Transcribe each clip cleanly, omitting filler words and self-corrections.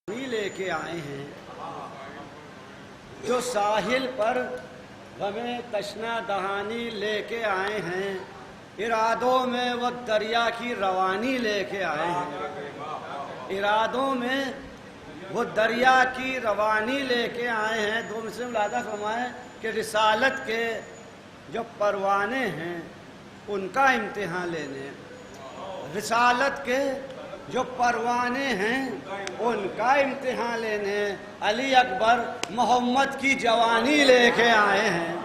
لے کے آئے ہیں جو ساحل پر غمِ تشنہ دہانی لے کے آئے ہیں، ارادوں میں وہ دریا کی روانی لے کے آئے ہیں، ارادوں میں وہ دریا کی روانی لے کے آئے ہیں۔ دو مسلم ملاحظہ فرمائیں کہ رسالت کے جو پروانے ہیں ان کا امتحان لینے، رسالت کے جو پروانے ہیں ان کا امتحان لینے علی اکبر محمد کی جوانی لے کے آئے ہیں۔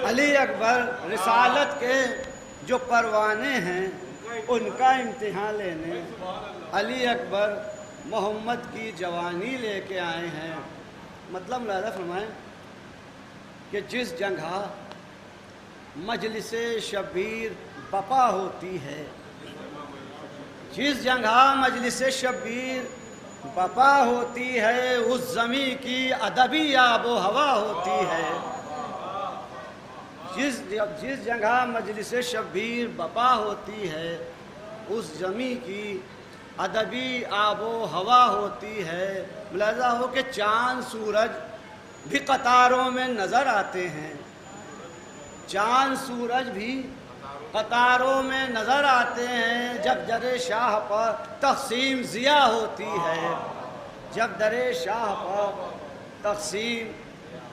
علی اکبر رسالت کے جو پروانے ہیں ان کا امتحان لینے علی اکبر محمد کی جوانی لے کے آئے ہیں۔ مطلب ملاحظہ فرمائیں کہ جس جگہ مجلس شبیر بپا ہوتی ہے، جس جگہ مجلس شبیر بپا ہوتی ہے، اس زمین کی ادبی آب و ہوا ہوتی ہے۔ جس جگہ مجلس شبیر بپا ہوتی ہے اس زمین کی ادبی آب و ہوا ہوتی ہے۔ ملاحظہ ہو کہ چاند سورج بھی قطاروں میں نظر آتے ہیں، چاند سورج بھی قطاروں میں نظر آتے ہیں جب در شاہ پر تقسیم ضیاء ہوتی ہے، جب در شاہ پر تقسیم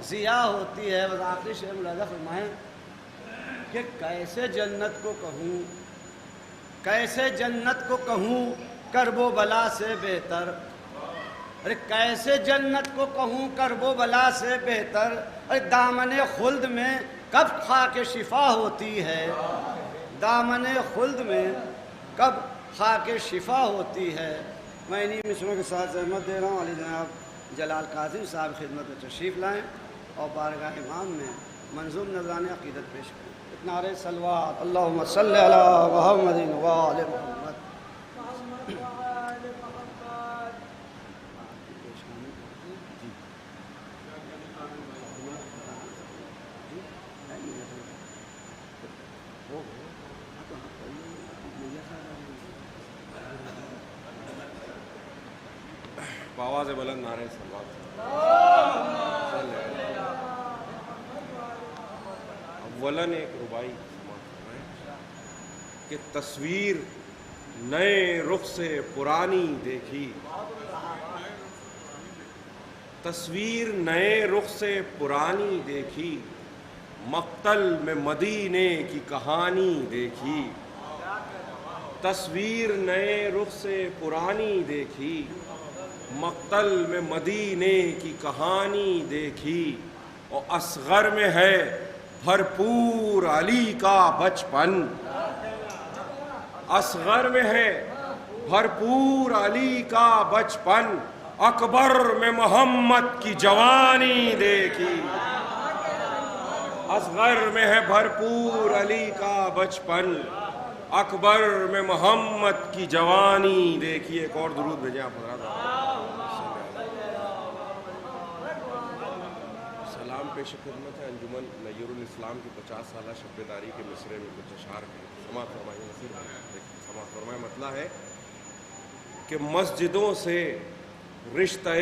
ضیاء ہوتی ہے۔ بس آخری شعر ملاحظہ فرمائیں کہ کیسے جنت کو کہوں، کیسے جنت کو کہوں کرب و بلا سے بہتر، ارے کیسے جنت کو کہوں کرب و بلا سے بہتر، ارے دامن خلد میں کب خاک شفا ہوتی ہے، دامن خلد میں کب خاک شفا ہوتی ہے۔ میں انہی مصروں کے ساتھ زحمت دے رہا ہوں، علی جناب جلال قاسم صاحب خدمت میں تشریف لائیں اور بارگاہ امام میں منظوم نذرانِ عقیدت پیش کریں۔ نعرہ صلوات اللہم صلی علی محمد وآل محمد۔ آواز بلند نعرہ صلوات۔ اولاً ایک ربائی سماعت فرمائیں کہ تصویر نئے رخ سے پرانی دیکھی، تصویر نئے رخ سے پرانی دیکھی، مقتل میں مدینے کی کہانی دیکھی، تصویر نئے رخ سے پرانی دیکھی، مقتل میں مدینے کی کہانی دیکھی، اور اصغر میں ہے بھرپور علی کا بچپن، اصغر میں ہے بھرپور علی کا بچپن، اکبر میں محمد کی جوانی دیکھی، اصغر میں ہے بھرپور علی کا بچپن، اکبر میں محمد کی جوانی دیکھی۔ ایک اور درود بھیجیں آپ حضرات۔ سلام پیش خدمت ہے انجمن نیر الاسلام کی 50 سالہ شب بیداری کے مصرے میں کچھ اشعار ہیں۔ سماعت فرمائیں نصیر بھائی، سماعت فرمائیں۔ مطلب ہے کہ مسجدوں سے رشتہ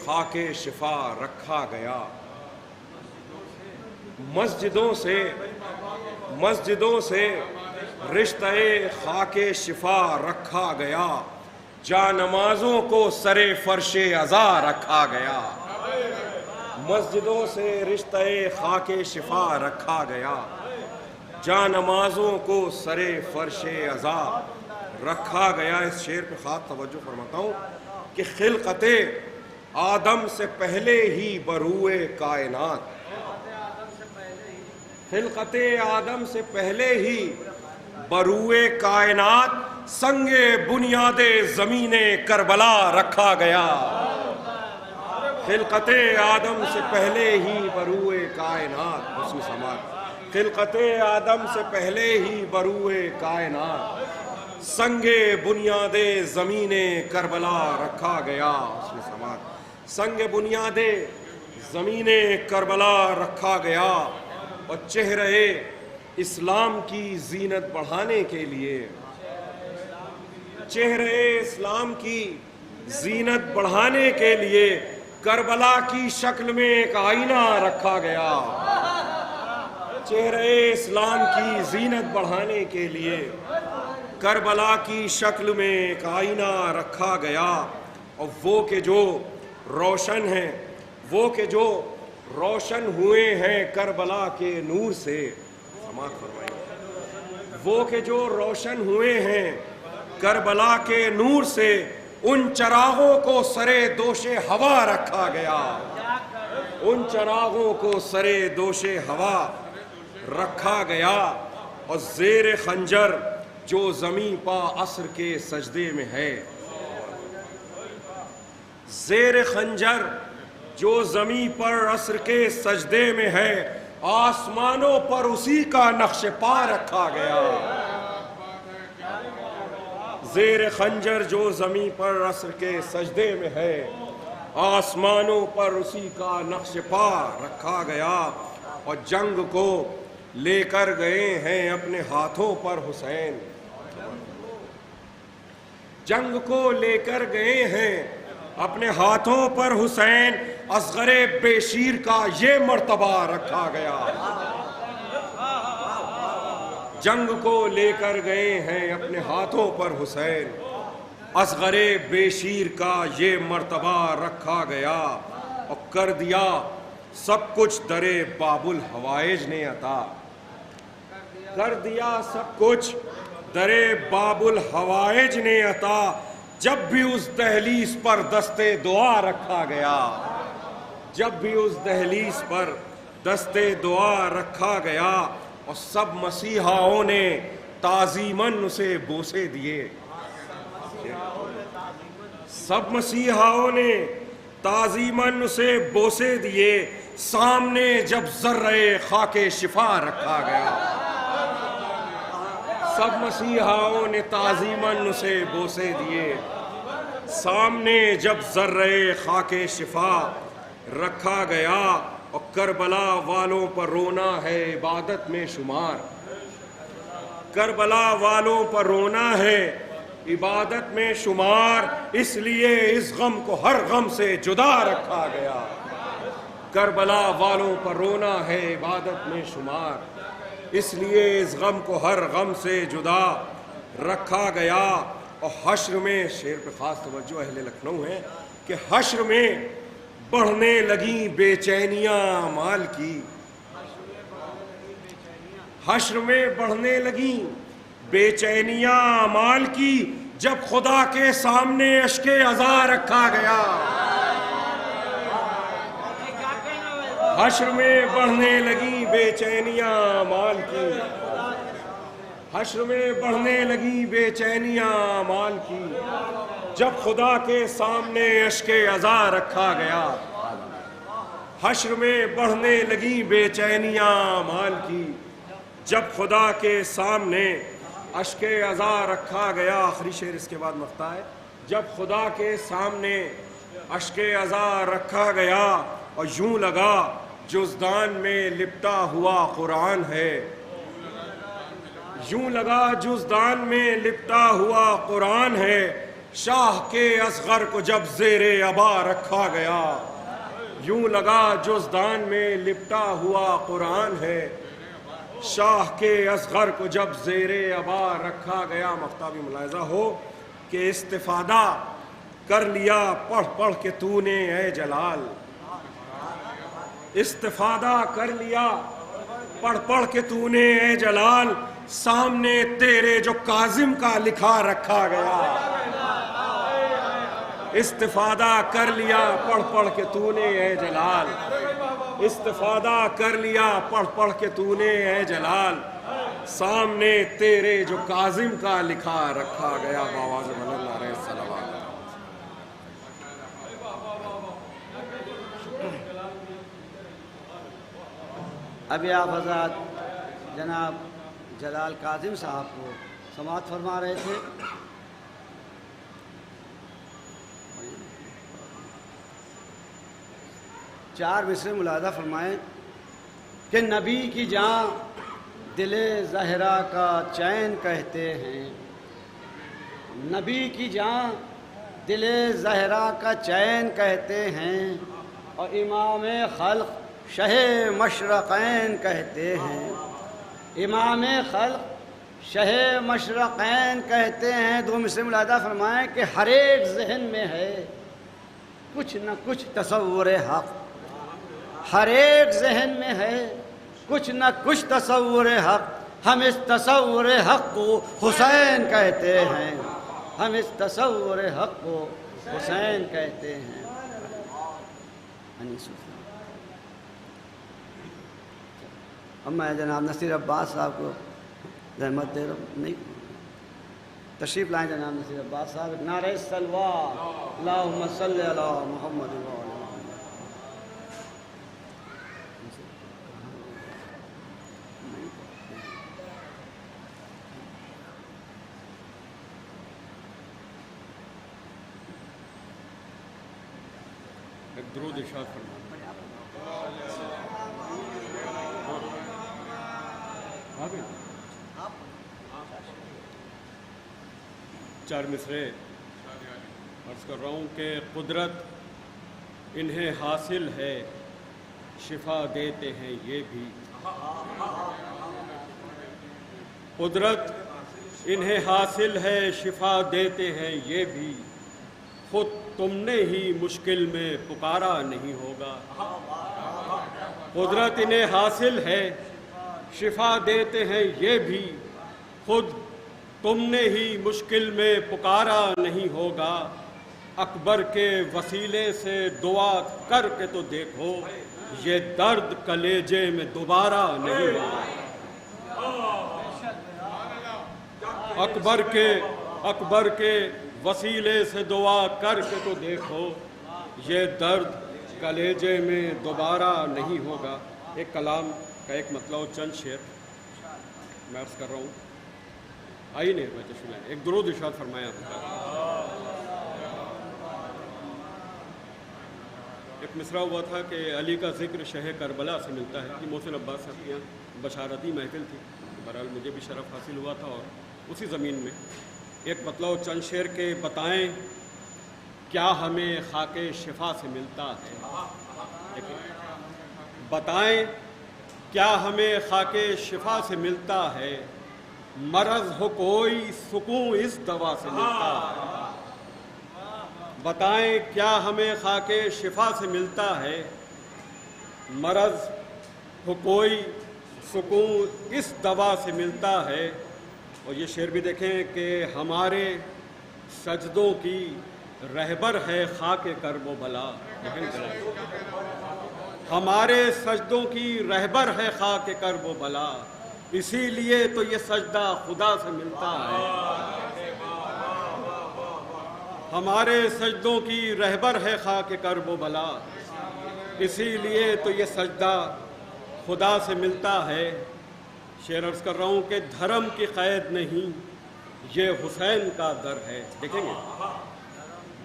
خاک شفا رکھا گیا، مسجدوں سے رشتہ خاک شفا رکھا گیا، جا نمازوں کو سر فرش عزا رکھا گیا، مسجدوں سے رشتہ خاک شفا رکھا گیا، جا نمازوں کو سر فرش عزا رکھا گیا۔ اس شعر پہ خاص توجہ فرماتا ہوں کہ خلقت آدم سے پہلے ہی بروئے کائنات، خلقت آدم سے پہلے ہی بروئے کائنات، سنگ بنیاد زمین کربلا رکھا گیا، خلقت آدم سے پہلے ہی بروئے کائنات، حسن سماعت، خلقت آدم سے پہلے ہی بروئے کائنات، سنگ بنیاد زمین کربلا رکھا گیا، حسن سماعت، سنگ بنیاد زمین کربلا رکھا گیا، اور چہرے اسلام کی زینت بڑھانے کے لیے، چہرے اسلام کی زینت بڑھانے کے لیے کربلا کی شکل میں ایک آئینہ رکھا گیا. چہرے اسلام کی زینت بڑھانے کے لیے کربلا کی شکل میں ایک آئینہ رکھا گیا. اور وہ کہ جو روشن ہیں، وہ کہ جو روشن ہوئے ہیں کربلا کے نور سے، سماعت فرمائیے، وہ کہ جو روشن ہوئے ہیں کربلا کے نور سے، ان چراغوں کو سرے دوش ہوا رکھا گیا. ان چراغوں کو سرے دوش ہوا رکھا گیا. اور زیر خنجر جو زمیں پا عصر کے سجدے میں ہے، زیر خنجر جو زمیں پر عصر کے سجدے میں ہے، آسمانوں پر اسی کا نقش پا رکھا گیا. زیر خنجر جو زمیں پر عصر کے سجدے میں ہے، آسمانوں پر اسی کا نقش پا رکھا گیا. اور جنگ کو لے کر گئے ہیں اپنے ہاتھوں پر حسین، جنگ کو لے کر گئے ہیں اپنے ہاتھوں پر حسین. اصغر بے شیر کا یہ مرتبہ رکھا گیا. جنگ کو لے کر گئے ہیں اپنے ہاتھوں پر حسین، اصغر بے شیر کا یہ مرتبہ رکھا گیا. اور کر دیا سب کچھ در باب الحوائج نے عطا، کر دیا سب کچھ در باب الحوائج نے عطا. جب بھی اس دہلیز پر دستے دعا رکھا گیا، جب بھی اس دہلیز پر دستے دعا رکھا گیا. اور سب مسیحاؤں نے تعظیماً اسے بوسے دیے، سب مسیحاؤں نے تعظیماً اسے بوسے دیے. سامنے جب ذرہ خاک شفا رکھا گیا، سب مسیحاؤں نے تعظیماً اسے بوسے دیے. سامنے جب ذرہ خاک شفا رکھا گیا. اور کربلا والوں پر رونا ہے عبادت میں شمار، کربلا والوں پر رونا ہے عبادت میں شمار. اس لیے اس غم کو ہر غم سے جدا رکھا گیا. کربلا والوں پر رونا ہے عبادت میں شمار، اس لیے اس غم کو ہر غم سے جدا رکھا گیا. اور حشر میں، شعر پہ خاص توجہ اہل لکھنؤ ہے، کہ حشر میں بڑھنے لگیں بے چینیاں مال کی، حشر میں بڑھنے لگیں بے چینیاں مال کی. جب خدا کے سامنے اشک عزا رکھا گیا، حشر میں بڑھنے لگیں بے چینیاں مال کی، حشر میں بڑھنے لگیں بے چینیاں مال کی. جب خدا کے سامنے اشک عزا رکھا گیا، حشر میں بڑھنے لگیں بے چینیاں مال کی. جب خدا کے سامنے اشک عزا رکھا گیا. آخری شعر اس کے بعد مقطع ہے. جب خدا کے سامنے اشک عزا رکھا گیا، اور یوں لگا جزدان میں لپٹا ہوا قرآن ہے، یوں لگا جزدان میں لپٹا ہوا قرآن ہے. شاہ کے اصغر کو جب زیر عبا رکھا گیا، یوں لگا جزدان میں لپٹا ہوا قرآن ہے. شاہ کے اصغر کو جب زیر عبا رکھا گیا. مقطع بھی ملاحظہ ہو کہ استفادہ کر لیا پڑھ پڑھ کے تو نے اے جلال، استفادہ کر لیا پڑھ پڑھ کے تو نے اے جلال. سامنے تیرے جو کاظم کا لکھا رکھا گیا، استفادہ کر لیا پڑھ پڑھ کے تو نے اے جلال، استفادہ کر لیا پڑھ پڑھ کے تو نے اے جلال. سامنے تیرے جو کاظم کا لکھا رکھا گیا. بآواز بلند نعرہ صلوات. ابھی آپ حضرات جناب جلال کاظم صاحب کو سماعت فرما رہے تھے. چار مصرے ملاحظہ فرمائیں کہ نبی کی جان دل زہرا کا چین کہتے ہیں، نبی کی جان دل زہرا کا چین کہتے ہیں، اور امام خلق شہ مشرقین کہتے ہیں، امام خلق شہ مشرقین کہتے ہیں۔ دو مثل ملاحظہ فرمائیں کہ ہر ایک ذہن میں ہے کچھ نہ کچھ تصور حق، ہر ایک ذہن میں ہے کچھ نہ کچھ تصور حق۔ ہم اس تصور حق کو حسین کہتے ہیں، ہم اس تصور حق کو حسین کہتے ہیں۔ اب میں جناب نصیر عباس صاحب کو رحمت دے رہا ہوں، نہیں تشریف لائیں جناب نصیر عباس صاحب۔ نعرہ صلوات، اللہم صلی علی محمد و علی درود ارشاد فرمائیں۔ چار مصرے عرض کر رہا ہوں کہ قدرت انہیں حاصل ہے شفا دیتے ہیں یہ بھی، قدرت انہیں حاصل ہے شفا دیتے ہیں یہ بھی، خود تم نے ہی مشکل میں پکارا نہیں ہوگا۔ قدرت انہیں حاصل ہے شفا دیتے ہیں یہ بھی، خود تم نے ہی مشکل میں پکارا نہیں ہوگا۔ اکبر کے وسیلے سے دعا کر کے تو دیکھو، یہ درد کلیجے میں دوبارہ نہیں ہوگا۔ اکبر کے وسیلے سے دعا کر کے تو دیکھو، یہ درد کلیجے میں دوبارہ نہیں ہوگا۔ ایک کلام کا ایک مطلب چند شعر میں عرض کر رہا ہوں، آئی نہیں میں تشریف لائیں۔ ایک درود ارشاد فرمایا۔ ایک مصرع ہوا تھا کہ علی کا ذکر شہ کربلا سے ملتا ہے، یہ محسن عباس صاحب کی یہاں بشارتی محفل تھی، بہرحال مجھے بھی شرف حاصل ہوا تھا، اور اسی زمین میں ایک مطلب چند شعر کے بتائیں کیا ہمیں خاک شفا سے ملتا ہے، بتائیں کیا ہمیں خاک شفا سے ملتا ہے، مرض ہو کوئی سکون اس دوا سے ملتا ہے، بتائیں کیا ہمیں خاک شفا سے ملتا ہے، مرض ہو کوئی سکون اس دوا سے ملتا ہے۔ اور یہ شعر بھی دیکھیں کہ ہمارے سجدوں کی رہبر ہے خاک کرب و بلا، ہمارے سجدوں کی رہبر ہے خاک کرب و بلا، اسی لیے تو یہ سجدہ خدا سے ملتا ہے، ہمارے سجدوں کی رہبر ہے خاک کرب و بلا، اسی لیے تو یہ سجدہ خدا سے ملتا ہے۔ شعر عرض کر رہا ہوں کہ دھرم کی قید نہیں یہ حسین کا در ہے، دیکھیں گے،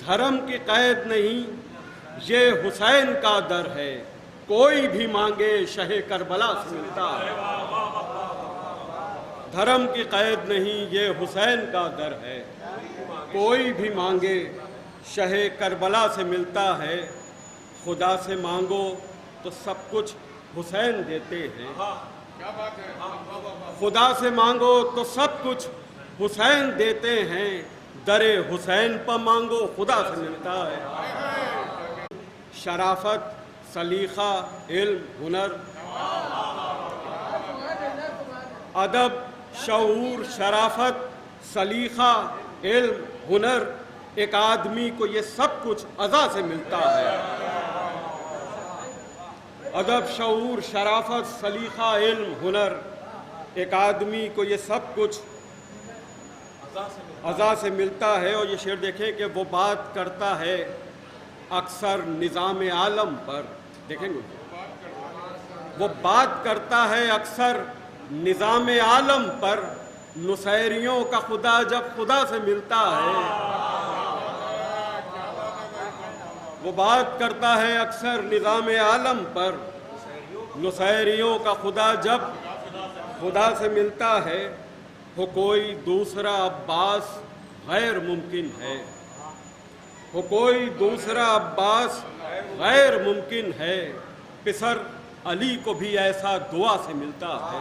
دھرم کی قید نہیں یہ حسین کا در ہے، کوئی بھی مانگے شہ کربلا سے ملتا ہے، دھرم کی قید نہیں یہ حسین کا در ہے، کوئی بھی مانگے شہ کربلا سے ملتا ہے، خدا سے مانگو تو سب کچھ حسین دیتے ہیں، خدا سے مانگو تو سب کچھ حسین دیتے ہیں، در حسین پر مانگو خدا سے ملتا ہے۔ شرافت، سلیقہ، علم، ہنر، ادب، شعور، شرافت، سلیقہ، علم، ہنر، ایک آدمی کو یہ سب کچھ عطا سے ملتا ہے، ادب، شعور، شرافت، سلیقہ، علم، ہنر، ایک آدمی کو یہ سب کچھ عطا سے ملتا ہے۔ اور یہ شعر دیکھیں کہ وہ بات کرتا ہے اکثر نظام عالم پر، دیکھیں گے وہ بات کرتا ہے اکثر نظام عالم پر، نصیریوں کا خدا جب خدا سے ملتا ہے، وہ بات کرتا ہے اکثر نظام عالم پر، نصیریوں کا خدا جب خدا سے ملتا ہے، ہو کوئی دوسرا عباس غیر ممکن ہے، ہو کوئی دوسرا عباس غیر ممکن ہے، پسر علی کو بھی ایسا دعا سے ملتا ہے۔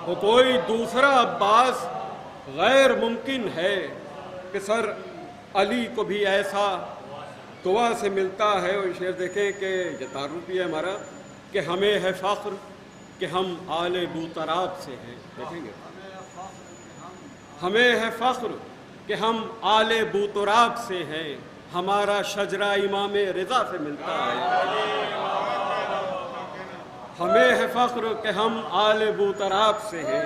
ہو کوئی دوسرا عباس غیر ممکن ہے، پسر علی کو بھی ایسا دعا سے ملتا ہے۔ اور شعر دیکھیں کہ یہ تعارف بھی ہے ہمارا کہ ہمیں ہے فخر کہ ہم آل بوطراب سے ہیں، دیکھیں گے، ہمیں ہے فخر کہ ہم آل بوطراب سے ہیں، ہمارا شجرہ امام رضا سے ملتا ہے۔ ہمیں ہے فخر کہ ہم آل بوطراب سے ہیں،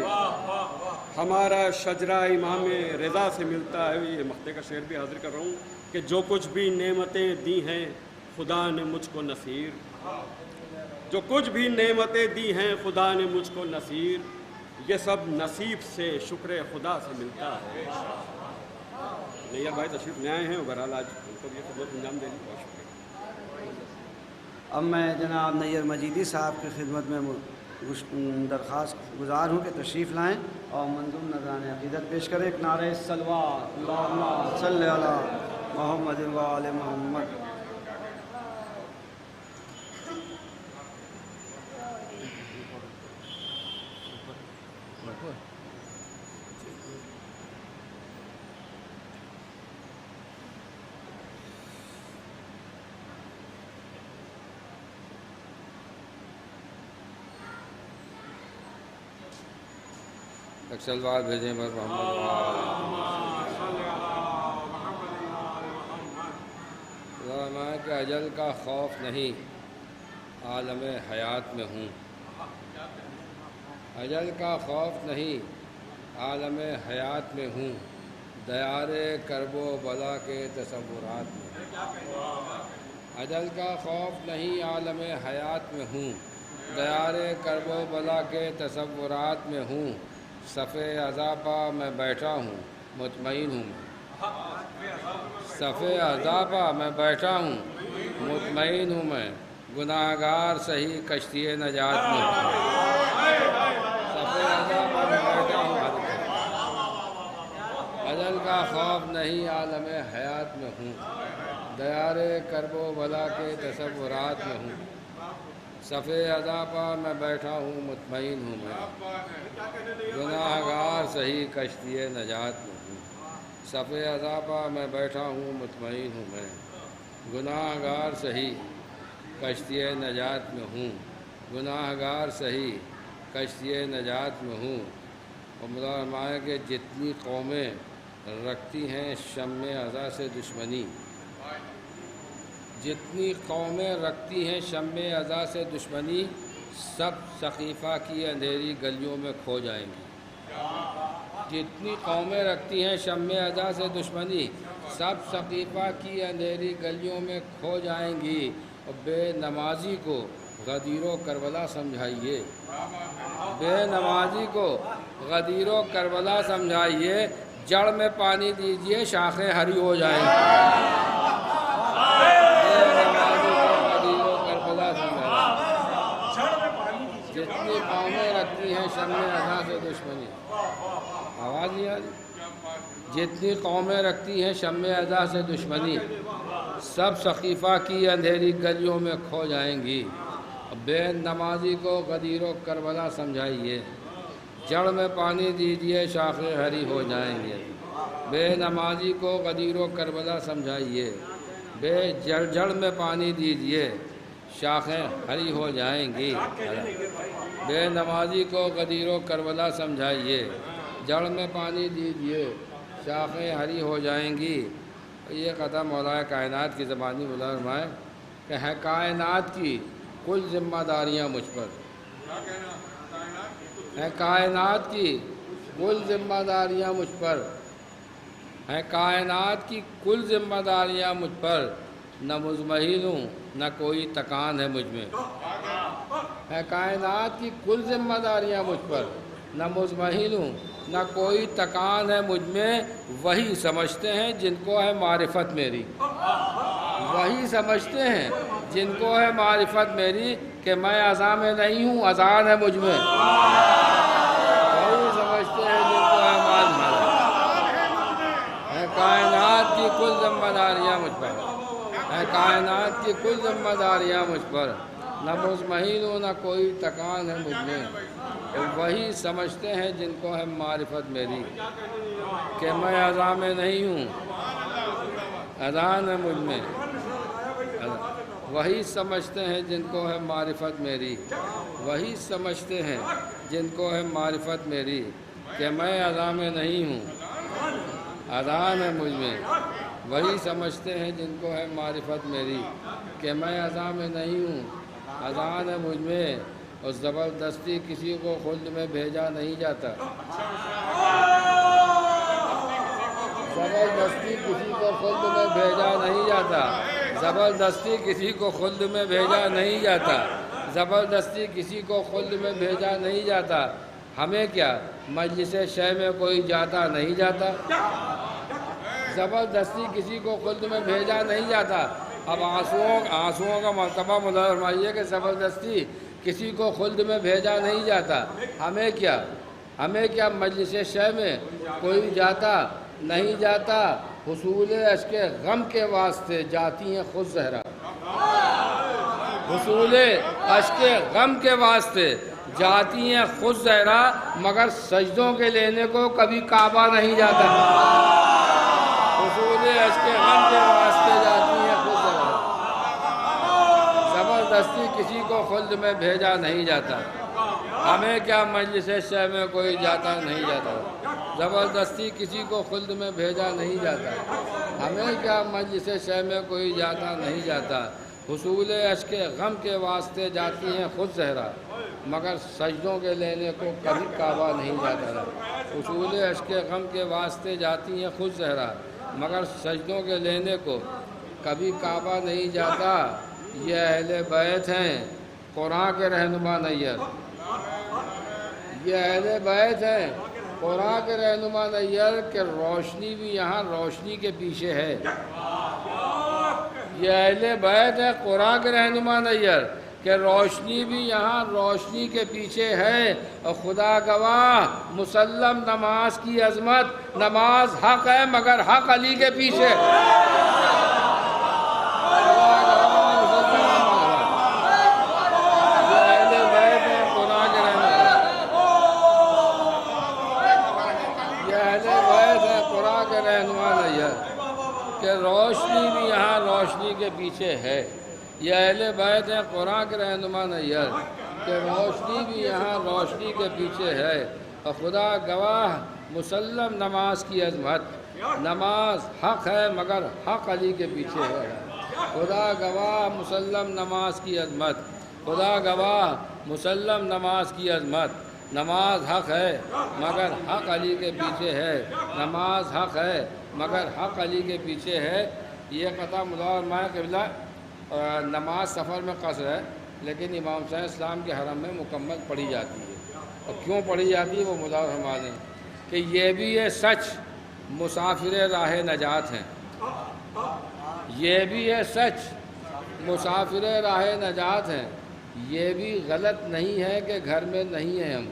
ہمارا شجرہ امام رضا سے ملتا ہے۔ یہ مقطع کا شعر بھی حاضر کر رہا ہوں کہ جو کچھ بھی نعمتیں دی ہیں خدا نے مجھ کو نصیر، جو کچھ بھی نعمتیں دی ہیں خدا نے مجھ کو نصیر، یہ سب نصیب سے شکر خدا سے ملتا ہے۔ نیر بھائی تشریف لے آئے ہیں، بہرحال آج ان کو بھی خدمت انجام دینی، بہت شکریہ۔ اب میں جناب نیر مجیدی صاحب کی خدمت میں درخواست گزار ہوں کہ تشریف لائیں اور منظوم نذران عقیدت پیش کریں۔ ایک نعرہ صلوات، اللہم صلی علی محمد و آل محمد۔ سلوات بھیجیں پر محمد میں کہ اجل کا خوف نہیں، عالم حیات میں ہوں، اجل کا خوف نہیں، عالم حیات میں ہوں، دیار کرب و بلا کے تصورات میں ہوں، اجل کا خوف نہیں، عالم حیات میں ہوں، دیار کرب و بلا کے تصورات میں ہوں، صف عذابہ میں بیٹھا ہوں مطمئن ہوں میں، صف عذابہ میں بیٹھا ہوں مطمئن ہوں میں، گناہ گار سہی کشتی نجات میں ہوں، صف عذابہ میں بیٹھا ہوں، اجل کا خوف نہیں، عالم حیات میں ہوں، دیار کرب و بلا کے تصورات میں ہوں، صف عذابہ میں بیٹھا ہوں مطمئن ہوں میں، گناہ گار سہی کشتی نجات میں ہوں، صف عذابہ میں بیٹھا ہوں مطمئن ہوں میں، گناہ گار سہی کشتی نجات میں ہوں، گناہ گار سہی کشتی نجات میں ہوں۔ اور فرمایا کہ جتنی قومیں رکھتی ہیں شم عزا سے دشمنی، جتنی قومیں رکھتی ہیں شم عزا سے دشمنی، سب سقیفہ کی اندھیری گلیوں میں کھو جائیں گی، جتنی قومیں رکھتی ہیں شم عزا سے دشمنی، سب سقیفہ کی اندھیری گلیوں میں کھو جائیں گی۔ اور بے نمازی کو غدیر و کربلا سمجھائیے، بے نمازی کو غدیر و کربلا سمجھائیے، جڑ میں پانی دیجئے شاخیں ہری ہو جائیں گی، بے نمازی کو غدیر و کربلا سمجھائیے، جتنی قومیں رکھتی ہیں شم عزا سے دشمنی، آواز نہیں آ رہی، جتنی قومیں رکھتی ہیں شم عزا سے دشمنی، سب سقیفہ کی اندھیری گلیوں میں کھو جائیں گی۔ بے نمازی کو غدیر و کربلا سمجھائیے، جڑ میں پانی دیجئے شاخیں ہری ہو جائیں گے، بے نمازی کو غدیر و کربلا سمجھائیے، جڑ میں پانی دیجئے شاخیں ہری ہو جائیں گی، بے نمازی کو غدیر و کربلا سمجھائیے، جڑ میں پانی دیجئے شاخیں ہری ہو جائیں گی۔ یہ قطع مولا کائنات کی زبانی فرمائے کہ ہے کائنات کی کل ذمہ داریاں مجھ پر، ہے کائنات کی کل ذمہ داریاں مجھ پر، ہے کائنات کی کل ذمہ داریاں مجھ پر، نہ مضمحل ہوں نہ کوئی تکان ہے مجھ میں، ہے کائنات کی کل ذمہ داریاں مجھ پر، نہ مضمحل ہوں نہ کوئی تکان ہے مجھ میں، وہی سمجھتے ہیں جن کو ہے معرفت میری، وہی سمجھتے ہیں جن کو ہے معرفت میری کہ میں عزا میں نہیں ہوں، اذان ہے مجھ میں، وہی سمجھتے ہیں جن کو ہے معرفت، ہے کائنات کی کی کل ذمہ داریاں مجھ پر ہیں، کائنات کی کل ذمہ داریاں مجھ پر، نہ مطمئن ہوں نہ کوئی تکان ہے مجھ میں، وہی سمجھتے ہیں جن کو ہے معرفت میری کہ میں اذا میں نہیں ہوں، اذان ہے مجھ میں، وہی سمجھتے ہیں جن کو ہے معرفت میری، وہی سمجھتے ہیں جن کو ہے معرفت میری کہ میں اذا میں نہیں ہوں، اذان ہے مجھ میں، وہی سمجھتے ہیں جن کو ہے معرفت میری کہ میں اذا میں نہیں ہوں، اذان ہے مجھ میں، اور زبردستی کسی کو خلد میں بھیجا نہیں جاتا، زبردستی کسی کو خلد میں بھیجا نہیں جاتا، زبردستی کسی کو خلد میں بھیجا نہیں جاتا، زبردستی کسی کو خلد میں بھیجا نہیں جاتا، ہمیں کیا مجلس شے میں کوئی جاتا نہیں جاتا، زبردستی کسی کو خلد میں بھیجا نہیں جاتا۔ اب آنسوؤں کا مرتبہ ملاحظہ فرمائیے کہ زبردستی کسی کو خلد میں بھیجا نہیں جاتا، ہمیں کیا مجلس شے میں کوئی جاتا نہیں جاتا، حصول اشک غم کے واسطے جاتی ہیں خود زہرا، حصول اشک غم کے واسطے جاتی ہیں خود زہرا، مگر سجدوں کے لینے کو کبھی کعبہ نہیں جاتا، حصول اشک غم کے واسطے جاتی ہیں خود زہرا، زبردستی کسی کو خلد میں بھیجا نہیں جاتا، ہمیں کیا مجلس شے میں کوئی جاتا نہیں جاتا، زبردستی کسی کو خلد میں بھیجا نہیں جاتا، ہمیں کیا مجلس شے میں کوئی جاتا نہیں جاتا، حصول اشک غم کے واسطے جاتی ہیں خود زہرا، مگر سجدوں کے لینے کو کبھی کعبہ نہیں جاتا، حصول اشک غم کے واسطے جاتی ہیں خود زہرا، مگر سجدوں کے لینے کو کبھی کعبہ نہیں جاتا، یہ اہل بیت ہیں قرآن کے رہنما نیر، یہ اہل بیت ہیں قرآن کے رہنما نیر کہ روشنی بھی یہاں روشنی کے پیچھے ہے، یہ اہل بیت ہے قرآن کے رہنما نیر کہ روشنی بھی یہاں روشنی کے پیچھے ہے، اور خدا گواہ مسلم نماز کی عظمت، نماز حق ہے مگر حق علی کے پیچھے، کہ روشنی بھی یہاں روشنی کے پیچھے ہے، یہ اہل بیت ہے قرآن کے رہنما نیر کہ روشنی بھی یہاں روشنی کے پیچھے ہے، اور خدا گواہ مسلم نماز کی عظمت، نماز حق ہے مگر حق علی کے پیچھے ہے، خدا گواہ مسلم نماز کی عظمت، خدا گواہ مسلم نماز کی عظمت، نماز حق ہے مگر حق علی کے پیچھے ہے، نماز حق ہے مگر حق علی کے پیچھے ہے۔ یہ قطع ملاحظہ قبلہ نماز سفر میں قصر ہے، لیکن امام حسین اسلام کے حرم میں مکمل پڑھی جاتی ہے، اور کیوں پڑھی جاتی ہے وہ ملاحظہ فرما دیں کہ یہ بھی یہ سچ مسافر راہ نجات ہیں، یہ بھی یہ سچ مسافر راہ نجات ہیں، یہ بھی غلط نہیں ہے کہ گھر میں نہیں ہیں ہم،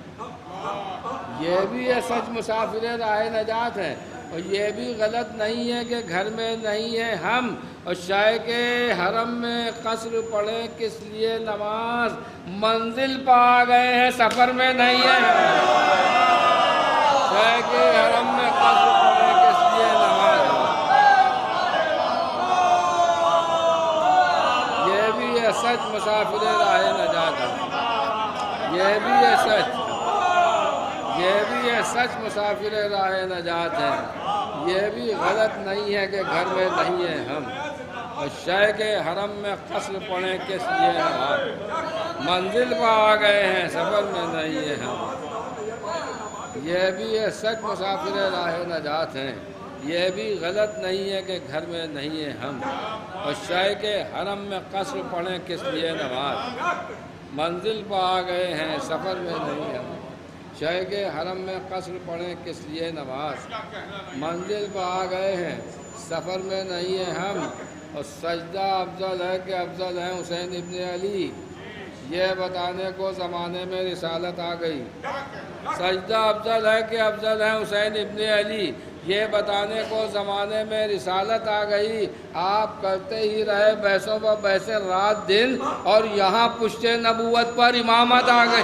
یہ بھی یہ سچ مسافر راہ نجات ہیں، اور یہ بھی غلط نہیں ہے کہ گھر میں نہیں ہیں ہم، اور شاہ کے حرم میں قصر پڑھیں کس لیے نماز، منزل پا گئے ہیں سفر میں نہیں ہیں، شاہ کے حرم میں قصر پڑھیں کس لیے نماز، یہ بھی یہ سچ مسافر راہ نجات ہے، یہ بھی یہ سچ مسافر راہ نجات ہے، یہ بھی غلط نہیں ہے کہ گھر میں نہیں ہیں ہم، اور شاہ کے حرم میں قصر پڑھیں کس لیے نماز، منزل پہ آ گئے ہیں سفر میں نہیں ہیں ہم، یہ بھی یہ سچ مسافر راہ نجات ہیں، یہ بھی غلط نہیں ہے کہ گھر میں نہیں ہیں ہم، اور شاہ کے حرم میں قصر پڑھیں کس لیے نماز، منزل پہ آ گئے ہیں سفر میں نہیں ہم، شاہ کے حرم میں قصر پڑھیں کس لیے نماز، منزل پہ آ گئے ہیں سفر میں نہیں ہیں ہم، اور سجدہ افضل ہے کہ افضل ہیں حسین ابن علی، یہ بتانے کو زمانے میں رسالت آ گئی، سجدہ افضل ہے کہ افضل ہیں حسین ابن علی، یہ بتانے کو زمانے میں رسالت آ گئی، آپ کرتے ہی رہے بحثوں پر بحثیں رات دن، اور یہاں پشت نبوت پر امامت آ گئی۔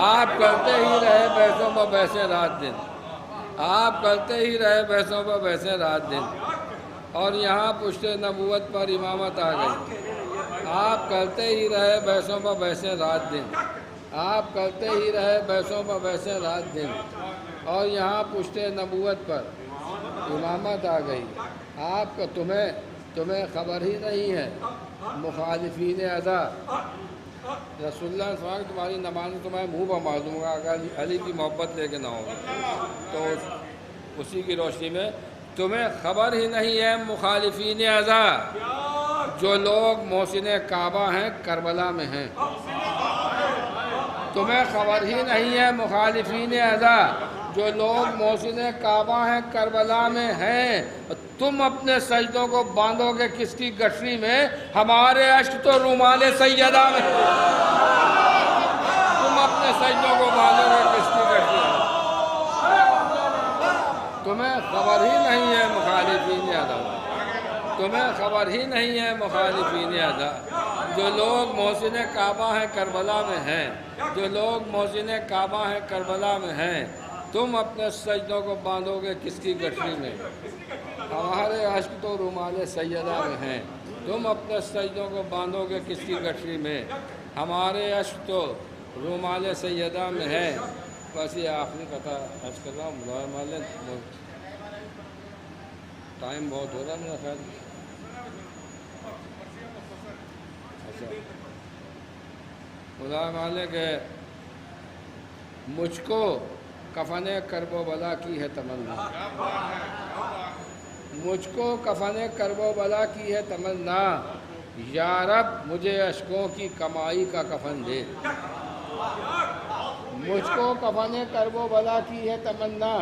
آپ کرتے ہی رہے بحثوں پر بحثیں رات دن، آپ کرتے ہی رہے بحثوں پر بحثیں رات دن، اور یہاں پشت نبوت پر امامت آ گئی۔ آپ کرتے ہی رہے بحثوں پر بحثیں رات دن، آپ کرتے ہی رہے بحثوں پر بحثیں رات دن، اور یہاں پشت نبوت پر امامت آ گئی۔ آپ کا تمہیں خبر ہی نہیں ہے مخالفین اذا، رسول اللہ صلی اللہ علیہ وسلم تمہاری نماز تمہارے منہ پر مار دوں گا اگر علی کی محبت لے کے نہ ہوگی تو۔ اسی کی روشنی میں تمہیں خبر ہی نہیں ہے مخالفین اذا، جو لوگ محسن کعبہ ہیں کربلا میں ہیں۔ تمہیں خبر ہی نہیں ہے مخالفین اذا، جو لوگ محسن کعبہ ہیں کربلا میں ہیں۔ تم اپنے سجدوں کو باندھو گے کس کی گٹھری میں؟ ہمارے اشک تو رومال سیدہ میں۔ تم اپنے سجدوں کو باندھو گے کس کی گٹھری میں؟ تمہیں خبر ہی نہیں ہے مخالفین اذا، تمہیں خبر ہی نہیں ہے مخالفین اذا، جو لوگ محسن کعبہ ہیں کربلا میں ہیں، جو لوگ محسن کعبہ ہیں کربلا میں ہیں۔ تم اپنے سجدوں کو باندھو گے کس کی گٹھری میں؟ ہمارے عشق تو رومال سیدہ میں ہیں۔ تم اپنے سجدوں کو باندھو گے کس کی گٹھری میں؟ ہمارے عشق تو رومال سیدہ میں ہے۔ بس یہ آخری قطع عرض کر رہا ہوں۔ ٹائم بہت ہو رہا ہے میرا خیال۔ اچھا خدا مالک ہے، مجھ کو کفن کرب و بلا کی ہے تمنا، مجھ کو کفن کرب و بلا کی ہے تمنا، یا رب مجھے اشکوں کی کمائی کا کفن دے۔ مجھ کو کفن کرب و بلا کی ہے تمنا،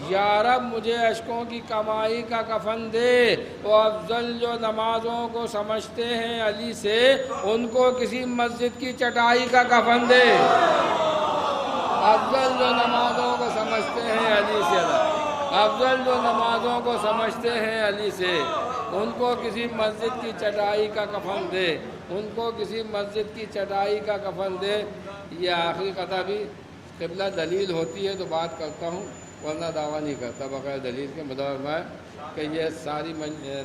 یا رب مجھے اشکوں کی کمائی کا کفن دے۔ وہ افضل جو نمازوں کو سمجھتے ہیں علی سے، ان کو کسی مسجد کی چٹائی کا کفن دے۔ افضل جو نمازوں کو سمجھتے ہیں علی سے، افضل جو نمازوں کو سمجھتے ہیں علی سے، ان کو کسی مسجد کی چٹائی کا کفن دے، ان کو کسی مسجد کی چٹائی کا کفن دے۔ یہ آخری قطع بھی قبلہ دلیل ہوتی ہے تو بات کرتا ہوں، ورنہ دعویٰ نہیں کرتا بغیر دلیل کے۔ مدعو ہے کہ یہ ساری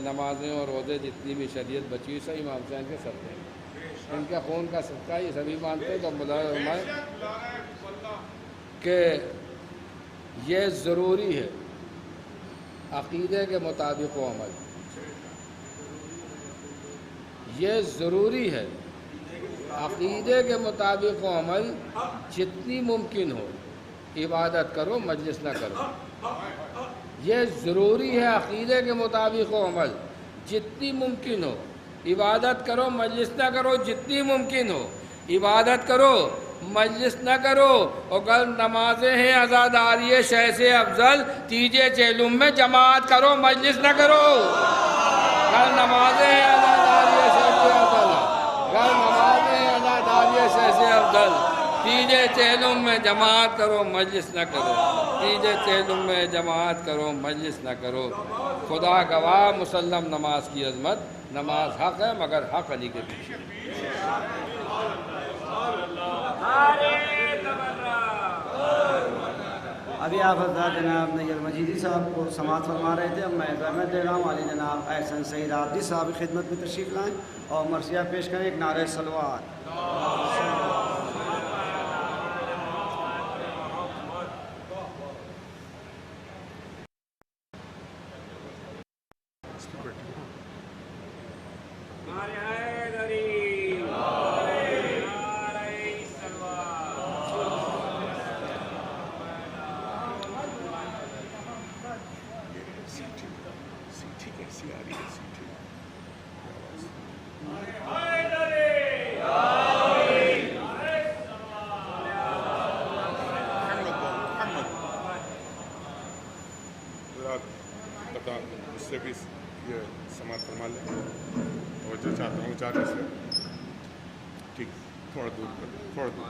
نمازیں اور روزے جتنی بھی شریعت بچی ہوئی سب امام حسین کے صدقے ہیں، ان کے خون کا صدقہ یہ سبھی مانتے ہیں۔ تو مدعو ہے کہ یہ ضروری ہے عقیدے کے مطابق و عمل، یہ ضروری ہے عقیدے کے مطابق و عمل، جتنی ممکن ہو عبادت کرو مجلس نہ کرو۔ یہ ضروری ہے عقیدے کے مطابق و عمل، جتنی ممکن ہو عبادت کرو مجلس نہ کرو، جتنی ممکن ہو عبادت کرو مجلس نہ کرو۔ اگر نمازیں ہیں عزاداری شہ سے افضل، تیجے چیلم میں جماعت کرو مجلس نہ کرو۔ اگر نمازیں ہیں عزاداری شہ سے افضل، اگر نمازیں ہیں عزاداری شہ سے افضل، تیجے چیلم میں جماعت کرو مجلس نہ کرو، تیجے چیلم میں جماعت کرو مجلس نہ کرو۔ خدا گواہ مسلم نماز کی عظمت، نماز حق ہے مگر حق علی کے پیچھے۔ ابھی آپ حضرات جناب نیر مجیدی صاحب کو سماعت فرما رہے تھے، میں احمد دے رہا ہوں۔ علی جناب احسن سعید عابدی صاحب کی خدمت میں تشریف لائیں اور مرثیہ پیش کریں، ایک نعرہ صلوات۔ اس سے بھی یہ سماعت فرما لیں اور جو چاہتا ہوں چاہتے سے ٹھیک تھوڑا دور کر، تھوڑا دور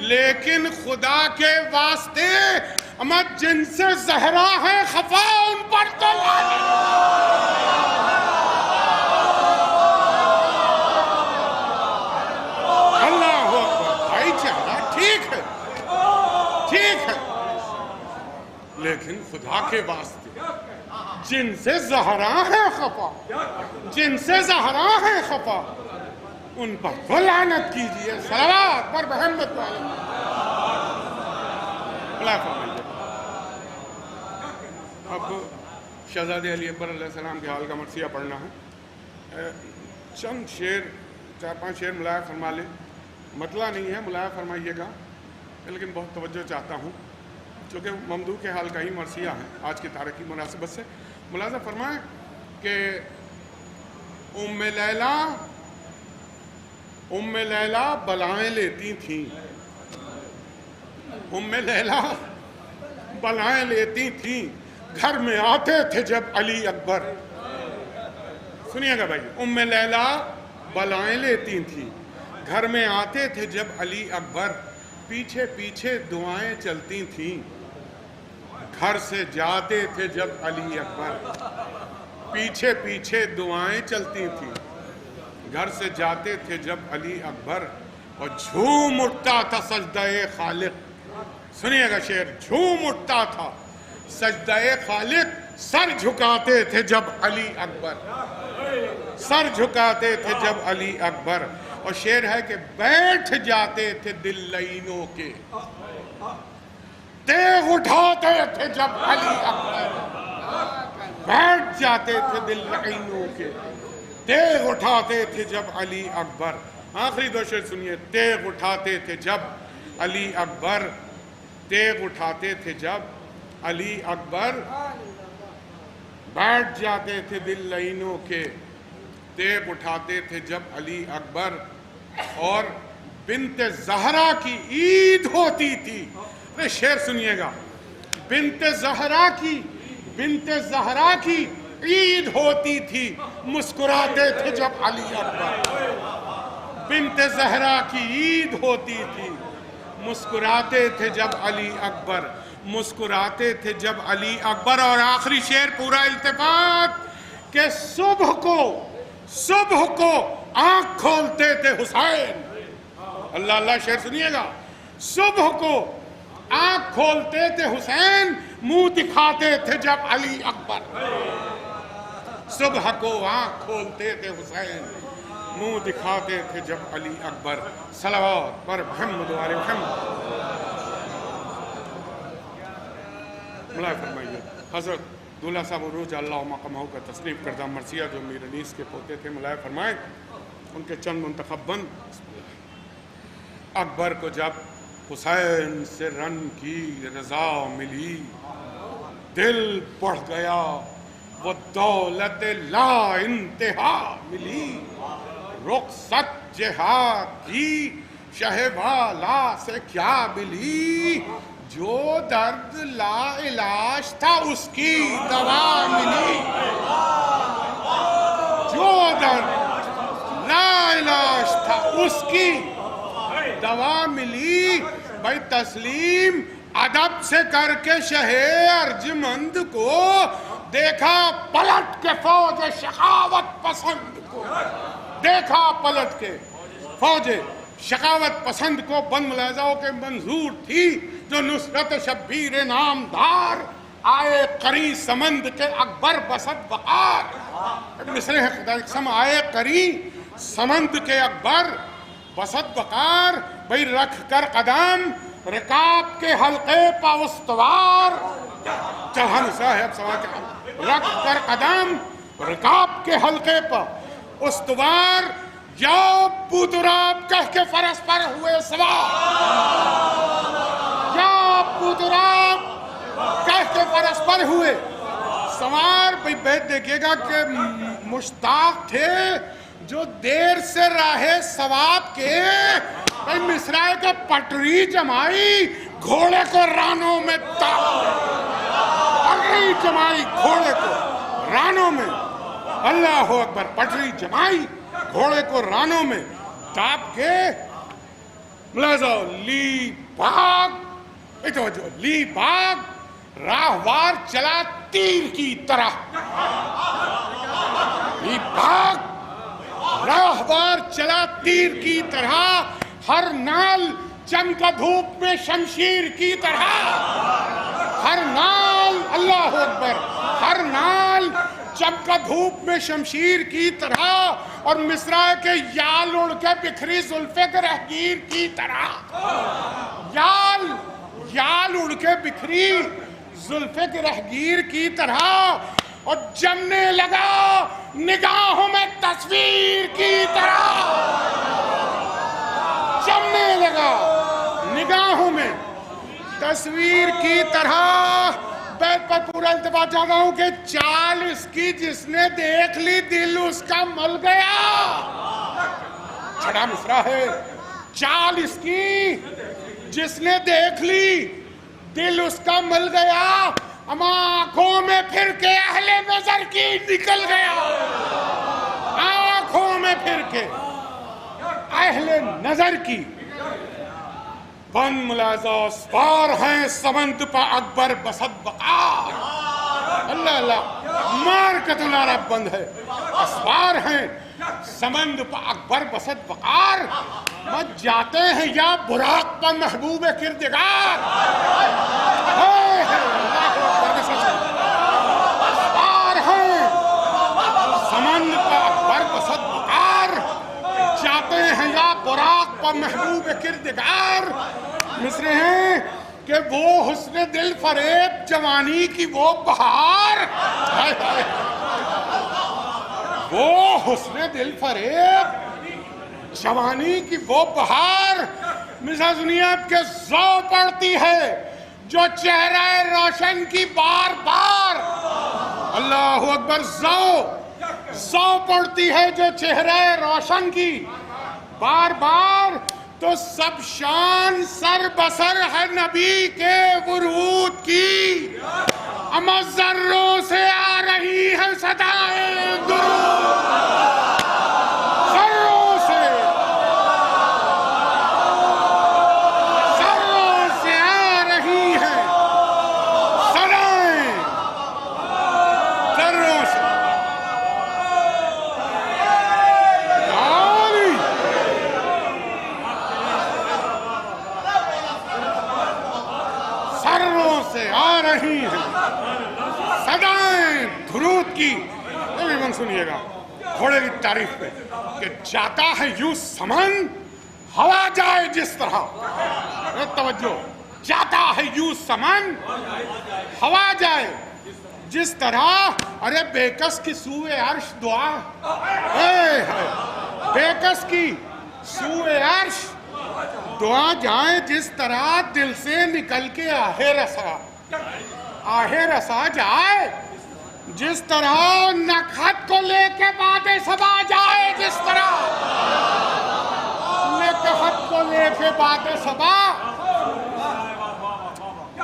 لیکن خدا کے واسطے امت جن سے زہرا ہے خفا ان پر تو لعنت۔ اللہ اکبر، بھائی چارہ ٹھیک ہے، ٹھیک ہے، لیکن خدا کے واسطے جن سے زہرا ہے خفا، جن سے زہرا ہے خفا ان پر تو لعنت کیجئے۔ صلوات پر محمد والے اللہ فرمائیے۔ اب شہزادے علی اکبر علیہ السلام کے حال کا مرثیہ پڑھنا ہے۔ چند شعر، 4-5 شعر ملاحظہ فرما لیں، مطلع نہیں ہے، ملاحظہ فرمائیے گا، لیکن بہت توجہ چاہتا ہوں چونکہ ممدوح کے حال کا ہی مرثیہ ہے آج کی تاریخ کی مناسبت سے۔ ملاحظہ فرمائیں کہ ام لیلا بلائیں لیتی تھیں، ام لیلا بلائیں لیتی تھیں، گھر میں آتے تھے جب علی اکبر، سنیے گا بھائی، ام لیلا بلائیں لیتی تھیں، گھر میں آتے تھے جب علی اکبر، پیچھے پیچھے دعائیں چلتی تھیں، گھر سے جاتے تھے جب علی اکبر، پیچھے پیچھے دعائیں چلتی تھیں، گھر سے جاتے تھے جب علی اکبر، اور جھوم اٹھتا تھا سجدہ خالق، سنیے گا شعر، جھوم اٹھتا تھا سجدہ خالق، سر جھکاتے تھے جب علی اکبر، سر جھکاتے تھے جب علی اکبر، اور شعر ہے کہ بیٹھ جاتے تھے دل لعینوں کے، تیغ اٹھاتے تھے جب علی اکبر، بیٹھ جاتے تھے دل لعینوں کے، تیغ اٹھاتے تھے جب علی اکبر۔ آخری دو شعر سنیے، تیغ اٹھاتے تھے جب علی اکبر، تیغ اٹھاتے تھے جب علی اکبر، بیٹھ جاتے تھے دل لعینوں کے، تیغ اٹھاتے تھے جب علی اکبر، اور بنت زہرا کی عید ہوتی تھی، شعر سنیے گا، بنت زہرا کی عید ہوتی تھی، مسکراتے تھے جب علی اکبر، بنت زہرا کی عید ہوتی تھی، مسکراتے تھے جب علی اکبر، مسکراتے تھے جب علی اکبر۔ اور آخری شعر پورا التفات کہ صبح کو آنکھ کھولتے تھے حسین، اللہ اللہ شعر سنیے گا، صبح کو آنکھ کھولتے تھے حسین، منہ دکھاتے تھے جب علی اکبر، صبح کو آنکھ کھولتے تھے حسین، منہ دکھاتے تھے جب علی اکبر۔ صلوات پر محمد وآل محمد۔ ملاحظہ فرمائیے، حضرت دولہ صاحب عروج اللہ مقامہ کا تصنیف کردہ مرثیہ جو میر انیس کے پوتے تھے، ملاحظہ فرمائیں ان کے چند منتخب بند۔ اکبر کو جب حسین سے رن کی رضا ملی، دل بڑھ گیا وہ دولت لا انتہا ملی، رخصت جہاد کی شہ والا سے کیا ملی، جو درد لا علاج تھا اس کی دوا ملی، جو درد لا علاج تھا اس کی دوا ملی۔ بھائی تسلیم ادب سے کر کے شہ ارجمند کو، دیکھا پلٹ کے فوج شقاوت پسند کو، دیکھا پلٹ کے فوج شقاوت پسند کو، بند ملاحظہ کے منظور تھی جو نصرت شبیر نامدار، آئے قری سمند کے اکبر بسد وقار، مصرے قسم آئے قری سمند کے اکبر بسد وقار، بھئی رکھ کر قدم رکاب کے حلقے پا استوار، چہن صاحب سوال کے رکھ کر قدم رکاب کے حلقے پا استوار، یا بودراب کہہ کے فرس پر ہوئے سوار، یا بودراب کہہ کے فرس پر ہوئے سوار۔ بھئی بیت دیکھئے گا کہ مشتاق تھے جو دیر سے راہ ثواب کے، بھئی مصرائے کا پٹری جمائی گھوڑے کو رانوں میں تاپ، پٹری جمائی گھوڑے کو رانوں میں، اللہ اکبر، پٹری جمائی گھوڑے کو رانوں میں تاپ کے، ملاحظہ لی باغ، توجہ، لی باغ راہوار چلا تیر کی طرح، لی باغ راہوار چلا تیر کی طرح، ہر نال چمکا دھوپ میں شمشیر کی طرح، ہر نال، اللہ اکبر، ہر نال چمکا دھوپ میں شمشیر کی طرح، اور مصرع کے یال اڑ کے بکھری زلف گرہگیر کی طرح، یال اڑ کے بکھری زلف گرہگیر کی طرح، اور جمنے لگا نگاہوں میں تصویر کی طرح، جمنے لگا نگاہوں میں تصویر کی طرح۔ بیت پر پورا التفات چاہتا ہوں کہ چال اس کی جس نے دیکھ لی دل اس کا مل گیا، چھڑا مصرع ہے، چال اس کی جس نے دیکھ لی دل اس کا مل گیا، اما آنکھوں میں پھر کے اہل نظر کی نکل گیا، آنکھوں میں پھر کے اہل نظر کی۔ بند ملاحظہ اسوار ہیں سمند پا اکبر بسد وقار، اللہ اللہ، مارکت العرب بند ہے، اسوار ہیں سمند پا اکبر بسد وقار، مت جاتے ہیں یا براق پا محبوب کردگار، اسوار ہیں سمند پا اکبر بسد وقار، جاتے ہیں یا براق پا محبوب کردگار۔ مصرے ہیں کہ وہ حسن دل فریب جوانی کی وہ بہار، وہ حسن دل فریب جوانی کی وہ بہار، مصرع سنیے آپ کے زو پڑتی ہے جو چہرہ روشن کی بار بار، اللہ اکبر، زو پڑتی ہے جو چہرہ روشن کی بار بار، تو سب شان سر بسر ہے نبی کے ورود کی، اما ذروں سے آ رہی ہے صدائے درود، ذروں سے آ رہی ہے صدائے، ذروں سے سے آ رہی ہیں صدائیں درود کی۔ من سنیے گا گھوڑے کی تعریف پہ کہ جاتا ہے یوں سمن ہوا جائے جس طرح، توجہ، جاتا ہے یوں سمن ہوا جائے جس طرح، ارے بےکس کی سوئے عرش دعا، بےکس کی سوئے عرش دعا جائیں جس طرح، دل سے نکل کے آہ رسا جائے جس طرح، نکھت کو لے کے باد صبا جائے جس طرح، نکھت کو لے کے باد صبا۔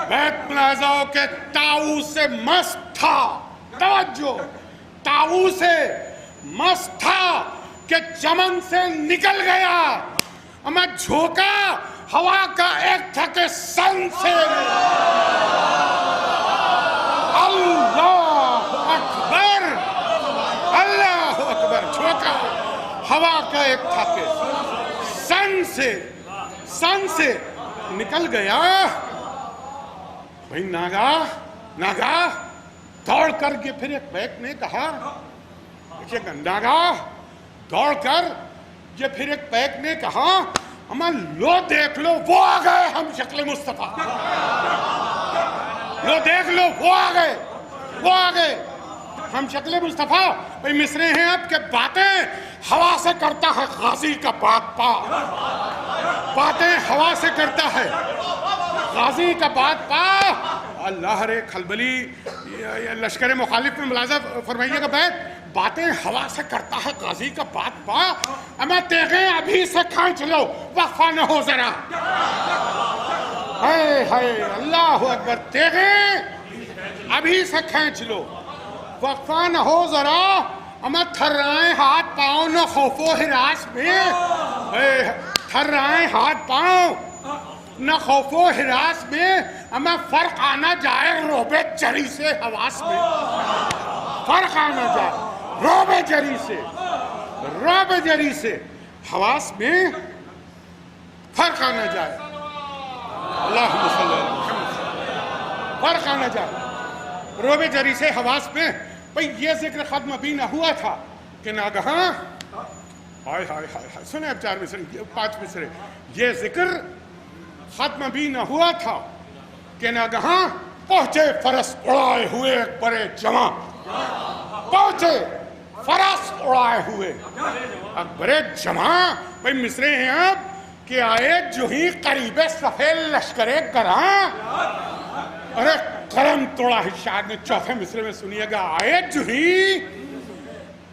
بیت ملاحظہ کے تاؤ سے مست تھا، توجہ، تاؤ سے مست تھا کہ چمن سے نکل گیا، اما جھوکا ہوا کا ایک تھا کہ سن سے، اللہ اکبر، اللہ اکبر، جھوکا ہوا کا ایک تھا کہ سن سے نکل گیا۔ بھئی ناگاہ دوڑ کر کے پھر ایک بیک نے کہا، ناگاہ دوڑ کر یہ پھر ایک بیک نے کہا، اما لو دیکھ لو وہ آ گئے ہم شکل مصطفیٰ، لو دیکھ لو وہ آ گئے ہم شکل مصطفیٰ۔ بھئی مصرے ہیں اب کہ باتیں ہوا سے کرتا ہے غازی کا بات پا، باتیں ہوا سے کرتا ہے غازی کا بات پا۔ اللہ رے کھلبلی لشکر مخالف میں ملاحظہ فرمائیے گا، باتیں ہوا سے کرتا ہے غازی کا بات پا، اما تیغیں ابھی سے کھینچ لو وقفہ نہ ہو ذرا، اللہ اکبر، تیغیں ابھی سے کھینچ لو وقفہ نہ ہو ذرا، اما تھرائیں ہاتھ پاؤں نہ خوف و ہراس میں، تھر رہے ہیں ہاتھ پاؤں، نہ خوف و ہراس میں ہمیں فرق آنا جائے رعب جری سے حواس میں، فرق آنا جائے رعب جری سے، رعب جری سے حواس میں فرق آنا جائے، اللہم صلی اللہ علیہ وسلم، فرق آنا جائے رعب جری سے حواس میں۔ بھئی یہ ذکر ختم ابھی نہ ہوا تھا کہ ناگہاں ہائے ہائے ہائے، سنیں اب 4 مصرے 5 مصرے، یہ ذکر ختم بھی نہ ہوا تھا کہ ناگہاں پہنچے فرس اڑائے ہوئے اکبر جمع، پہنچے فرس اڑائے ہوئے اکبر جمع۔ بھئی مصرے ہیں اب کہ آئے جو ہی قریب صفے لشکر گراں، ارے قلم توڑا ہے شاعر نے چوتھے مصرے میں، سنیے گا، آئے جو ہی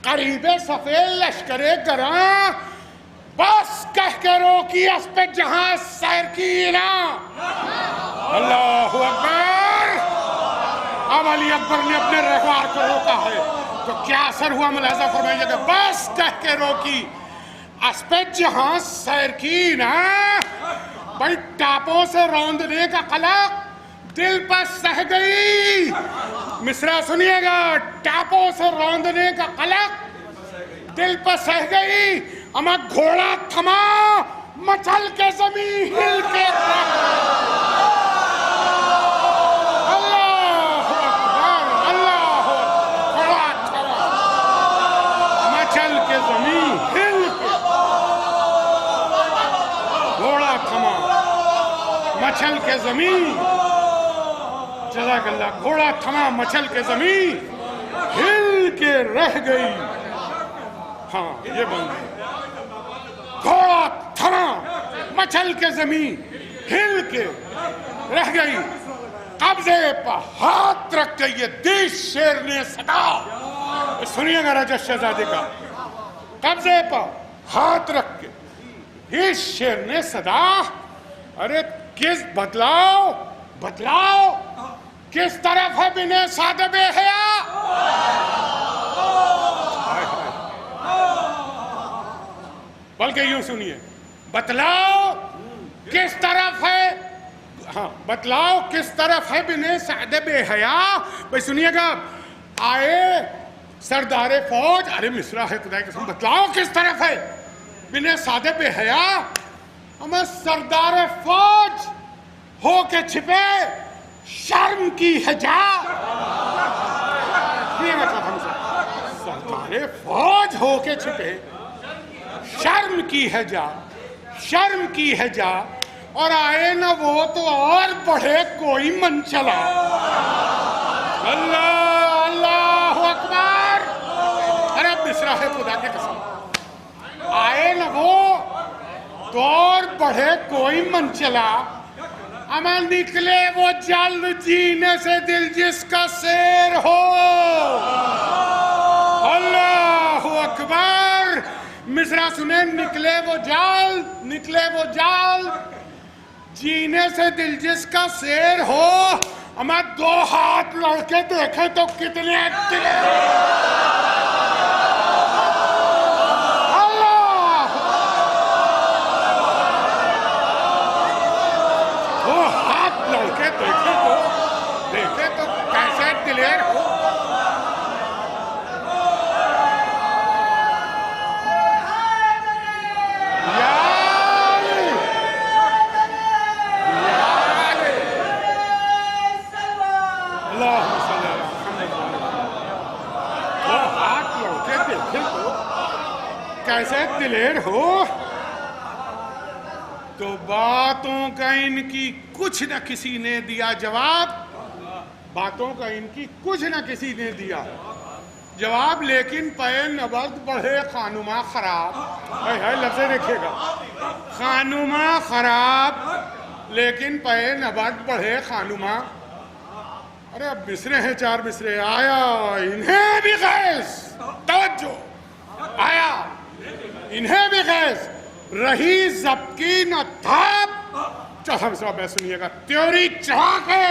قریب صفے لشکر گراں، بس کہہ کے روکی اسپ جہاں سیر کی اعلان، اللہ اکبر۔ اب علی اکبر نے اپنے رہوار کو روکا ہے تو کیا اثر ہوا ملاحظہ فرمائیے گا، بس کہہ کے روکی اسپ جہاں سیر کی نا۔ بھائی ٹاپوں سے روندنے کا قلق دل پر سہ گئی، مصرع سنیے گا، ٹاپوں سے روندنے کا قلق دل پر سہ گئی، اما گھوڑا تھما مچل کے زمین ہل کے اللہ اکبر، اللہ گھوڑا تھما مچل کے زمین ہل کے، گھوڑا تھما مچل کے زمین، جزاک اللہ، گھوڑا تھما مچل کے زمین ہل کے رہ گئی، ہاں یہ بن گئی، گھوڑا تھما مچل کے زمین ہل کے رہ گئی، قبضے پر ہاتھ رکھ کے یہ دیش شیر نے صدا، سنیے گا راجہ شہزادے کا، قبضے پر ہاتھ رکھ کے اس شیر نے صدا، ارے کس بتلاؤ بتلاؤ کس طرف ہے بن سعد بے حیا، بلکہ یوں سنیے، بتلاؤ کس طرف ہے، ہاں بتلاؤ کس طرف ہے بن سعد بے حیا۔ بھئی سنیے گا، آئے سردار فوج، ارے مصرع ہے خدا کی قسم، بتلاؤ کس طرف ہے بن سعد بے حیا، ہمیں سردار فوج ہو کے چھپے شرم کی حجا، سردار فوج ہو کے چھپے شرم کی حجا، شرم کی حجا، اور آئے نہ وہ تو اور بڑھے کوئی من چلا، اللہ اللہ اکبر، ارے مصرع ہے خدا کی قسم، آئے نہ وہ تو اور بڑھے کوئی من چلا، اما نکلے وہ جلد جینے سے دل جس کا سیر ہو، اللہ اکبر۔ مصرع سنیں، نکلے وہ جلد جینے سے دل جس کا سیر ہو، اما 2 ہاتھ لڑکے دیکھیں تو کتنے دلیر، دیکھے تو کیسے دلیر ہو، اللہ صلی اللہ وہ ہاتھ لڑکے دیکھے تو کیسے دلیر ہو، تو باتوں کا ان کی کچھ نہ کسی نے دیا جواب، باتوں کا ان کی کچھ نہ کسی نے دیا جواب، لیکن پے نبرد بڑھے خانمہ خراب، لفظ دیکھے گا، خانمہ خراب لیکن پے نبرد بڑھے خانمہ، ارے اب مصرے ہیں 4 مصرے، آیا انہیں بھی غیظ، توجہ، آیا انہیں بھی غیظ، رہی ضبط کی نہ تھاپ، چوتھا مصرع بے سنیے گا، تیوری چڑھا کے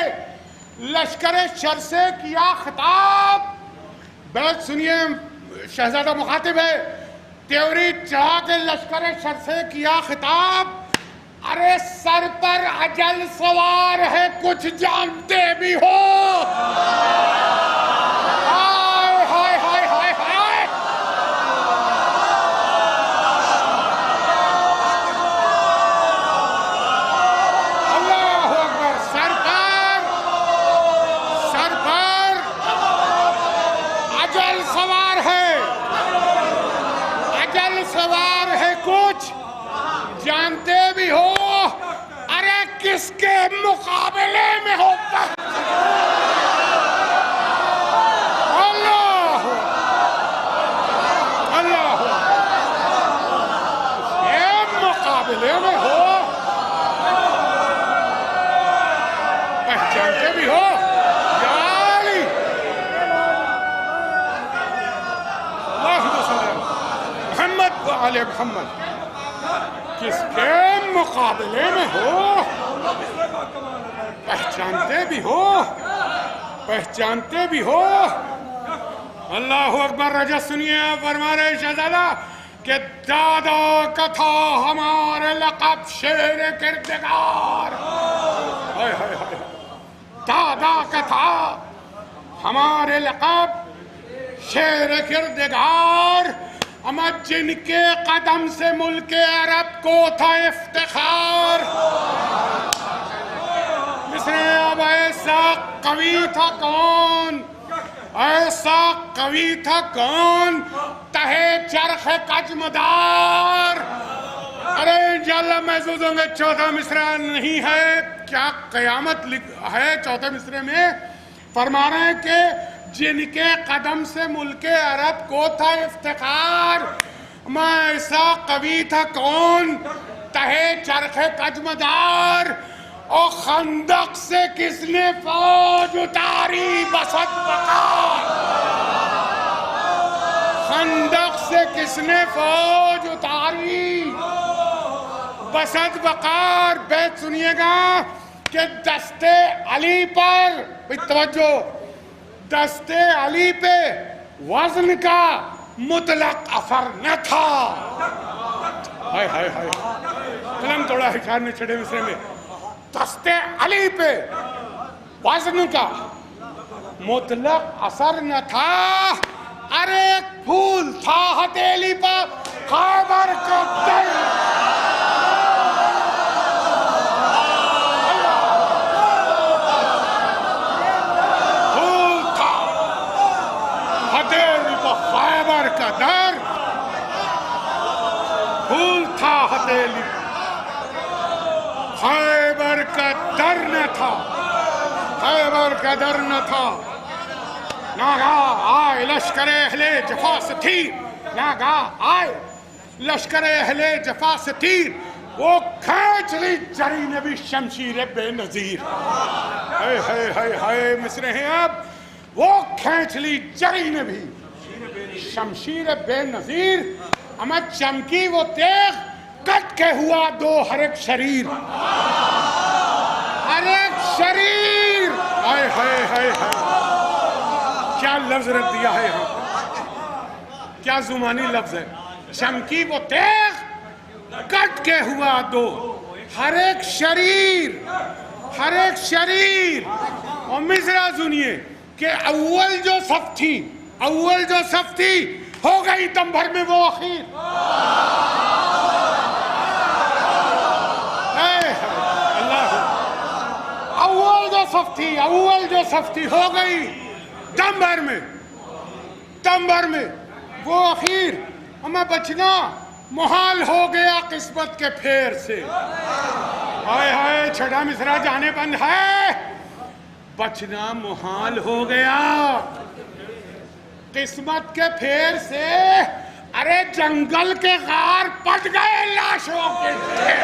لشکر شر سے کیا خطاب، بیت سنیے، شہزادہ مخاطب ہے، تیوری چڑھا کے لشکر شر سے کیا خطاب، ارے سر پر اجل سوار ہے کچھ جانتے بھی ہو، ہائے ہائے ہائے ہائے ہائے، اللہ اکبر، سر پر اجل سوار ہے، اجل سوار ہے کچھ جانتے بھی ہو، ارے کس کے مقابلے میں ہو، اللہ اللہ کے مقابلے میں ہو، پہچانتے بھی ہو، یا علی اللہم صلی اللہ محمد و آل محمد، کس کے مقابلے میں ہو، پہچانتے بھی ہو، پہچانتے بھی ہو، اللہ اکبر۔ رجت سنیے، فرما رہے شہزادہ کہ دادا کا تھا ہمارے لقب شیر کردگار، دادا کا تھا ہمارے لقب شیر کردگار، اما جن کے قدم سے ملک عرب کو تھا افتخار، مصر اب ایسا قوی تھا کون، ایسا قوی تھا کون، تہے چرخ کجمدار، ارے انشاءاللہ محسوس ہوں گے چوتھا مصرع نہیں ہے، کیا قیامت ہے چوتھے مصرع میں، فرما رہے ہیں کہ جن کے قدم سے ملک عرب کو تھا افتخار، میں ایسا قوی تھا کون، تہے چرخ کجمدار، اور خندق سے کس نے فوج اتاری بسط وقار، خندق سے کس نے فوج اتاری بسط وقار۔ بیت سنیے گا کہ دستے علی پر، توجہ، دستے علی پہ وزن کا مطلق اثر نہ تھا، ہائے ہائے ہائے، قلم توڑا ہے شاعر نے چھڑے مصرے میں، دستے علی پہ وزن کا مطلق اثر نہ تھا، ارے ایک پھول تھا ہتھیلی پر خیبر کا دل، خیبر کا در، پھول تھا ہتھیلی، خیبر کا در نہ تھا، خیبر کا در نہ تھا، ناگاہ آئے لشکر اہل جفا سے تیر، ناگاہ آئے لشکر اہل جفا سے تیر، وہ کھینچ لی جری نے بھی شمشیر بے نظیر، ہائے ہائے ہائے ہائے مصرے ہیں اب، وہ کھینچ لی جری نے بھی شمشیر بے نظیر، اما چمکی وہ تیغ کٹ کے ہوا دو ہر ایک شریر، ہر ایک شریر، ہائے ہائے ہائے ہائے، کیا لفظ رکھ دیا ہے یہاں، کیا زمانی لفظ ہے، چمکی وہ تیغ کٹ کے ہوا دو ہر ایک شریر، ہر ایک شریر، اور مصرع سنیے کہ اول جو صف تھی، اول جو صف تھی ہو گئی دم بھر میں وہ اخیر، اللہ، اول جو صف تھی، اول جو صف تھی ہو گئی دم بھر میں، دم بھر میں وہ اخیر، ہمیں بچنا محال ہو گیا قسمت کے پھیر سے، ہائے ہائے چھٹا مصرع جانے بند ہے، بچنا محال ہو گیا قسمت کے پھیر سے، ارے جنگل کے غار پٹ گئے لاشوں کے ڈھیر،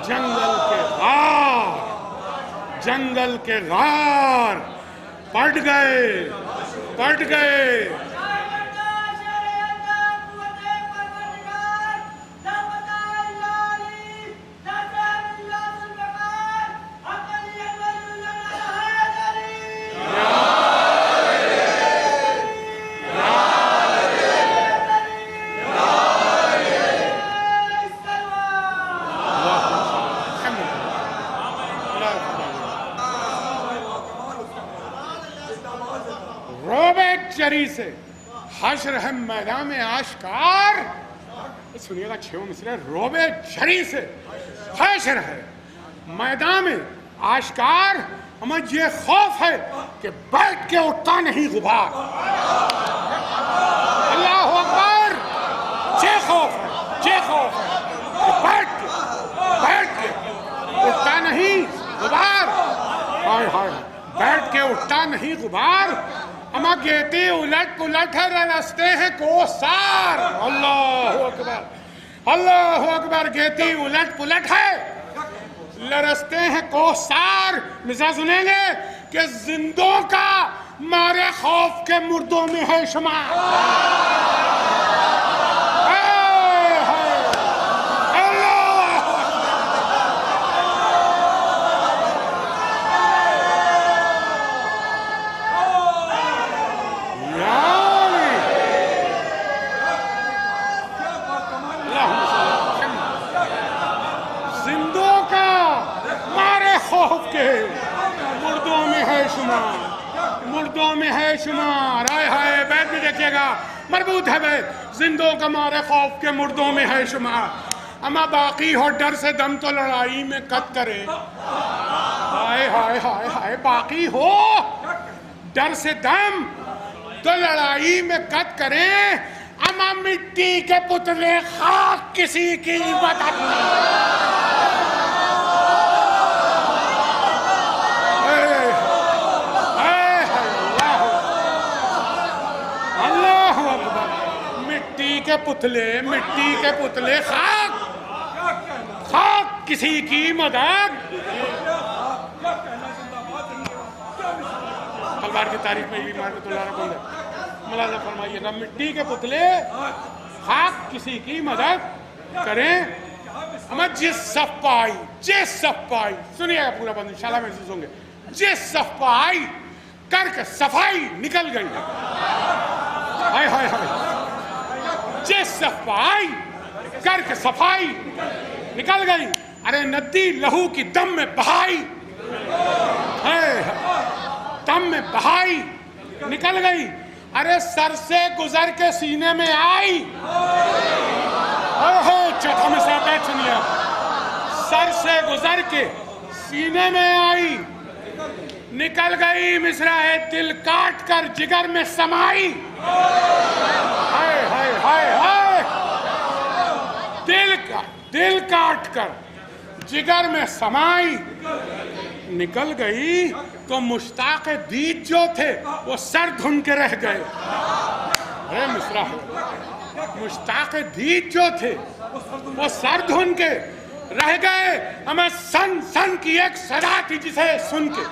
جنگل کے غار، جنگل کے غار پٹ گئے، پٹ گئے، روب جری سے حشر ہے میدان میں آشکار. سنیے گا چھو مصرے. روب جری سے حشر ہے میدان میں آشکار. ہمیں یہ خوف ہے کہ بیٹھ کے اٹھتا نہیں غبار. اللہ اکبر. یہ خوف ہے, یہ خوف ہے کہ بیٹھ کے اٹھتا نہیں غبار. ہائے ہائے, بیٹھ کے اٹھتا نہیں غبار. اما گیتی الٹ پلٹ ہے رستے ہیں کوسار. اللہ اکبر, اللہ اکبر. گیتی الٹ پلٹ ہے لرستے ہیں کوسار. مثال سنیں گے کہ زندوں کا مارے خوف کے مردوں میں ہے شمار. مردوں میں ہے شمار. آئے ہائے, بیت بھی دیکھیے گا, مربوط ہے بیت. زندوں کا مارے خوف کے مردوں میں ہے شمار. اما باقی ہو ڈر سے دم تو لڑائی میں قط کرے. ہائے ہائے ہائے ہائے, باقی ہو ڈر سے دم تو لڑائی میں قط کریں. اما مٹی کے پتلے خاک کسی کی مدد مٹی کے پتلے خاک کسی کی مدد. تلوار کی تعریف میں بھی مارکت اللہ رکھوں گے. ملاحظہ فرمائیے گا, مٹی کے پتلے خاک کسی کی مدد کریں. ہمیں جس صف پائی سنیے گا پورا بند انشاءاللہ محسوس ہوں گے. جس صف پائی کر کے صفائی نکل گئی. ہائے ہائے ہائے, جس صف پائی کر کے صفائی نکل گئی. ارے ندی لہو کی دم میں بہائی, دم میں بہائی نکل گئی. ارے سر سے گزر کے سینے میں آئی. چوتھا مثال بیت سنیے. سر سے گزر کے سینے میں آئی, نکل گئی. مصرع ہے دل کاٹ کر جگر میں سمائی. ہائے ہائے ہائے ہائے, دل کاٹ کر جگر میں سمائی. نکل گئی تو مشتاق دید جو تھے وہ سر دھن کے رہ گئے. ارے مصرع ہے, مشتاق دید جو تھے وہ سر دھن کے رہ گئے. ہمیں سن سن کی ایک صدا تھی جسے سن کے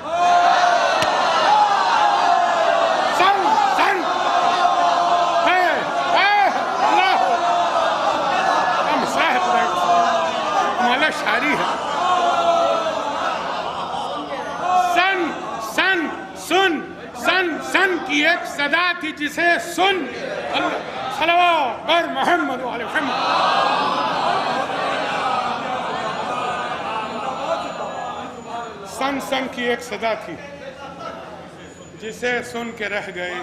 سن سن شاعری ہے. سن سن سن سن سن کی ایک صدا تھی جسے سن. صلوات بر محمد علیہ محمد. سن سن کی ایک صدا تھی جسے سن کے رہ گئے.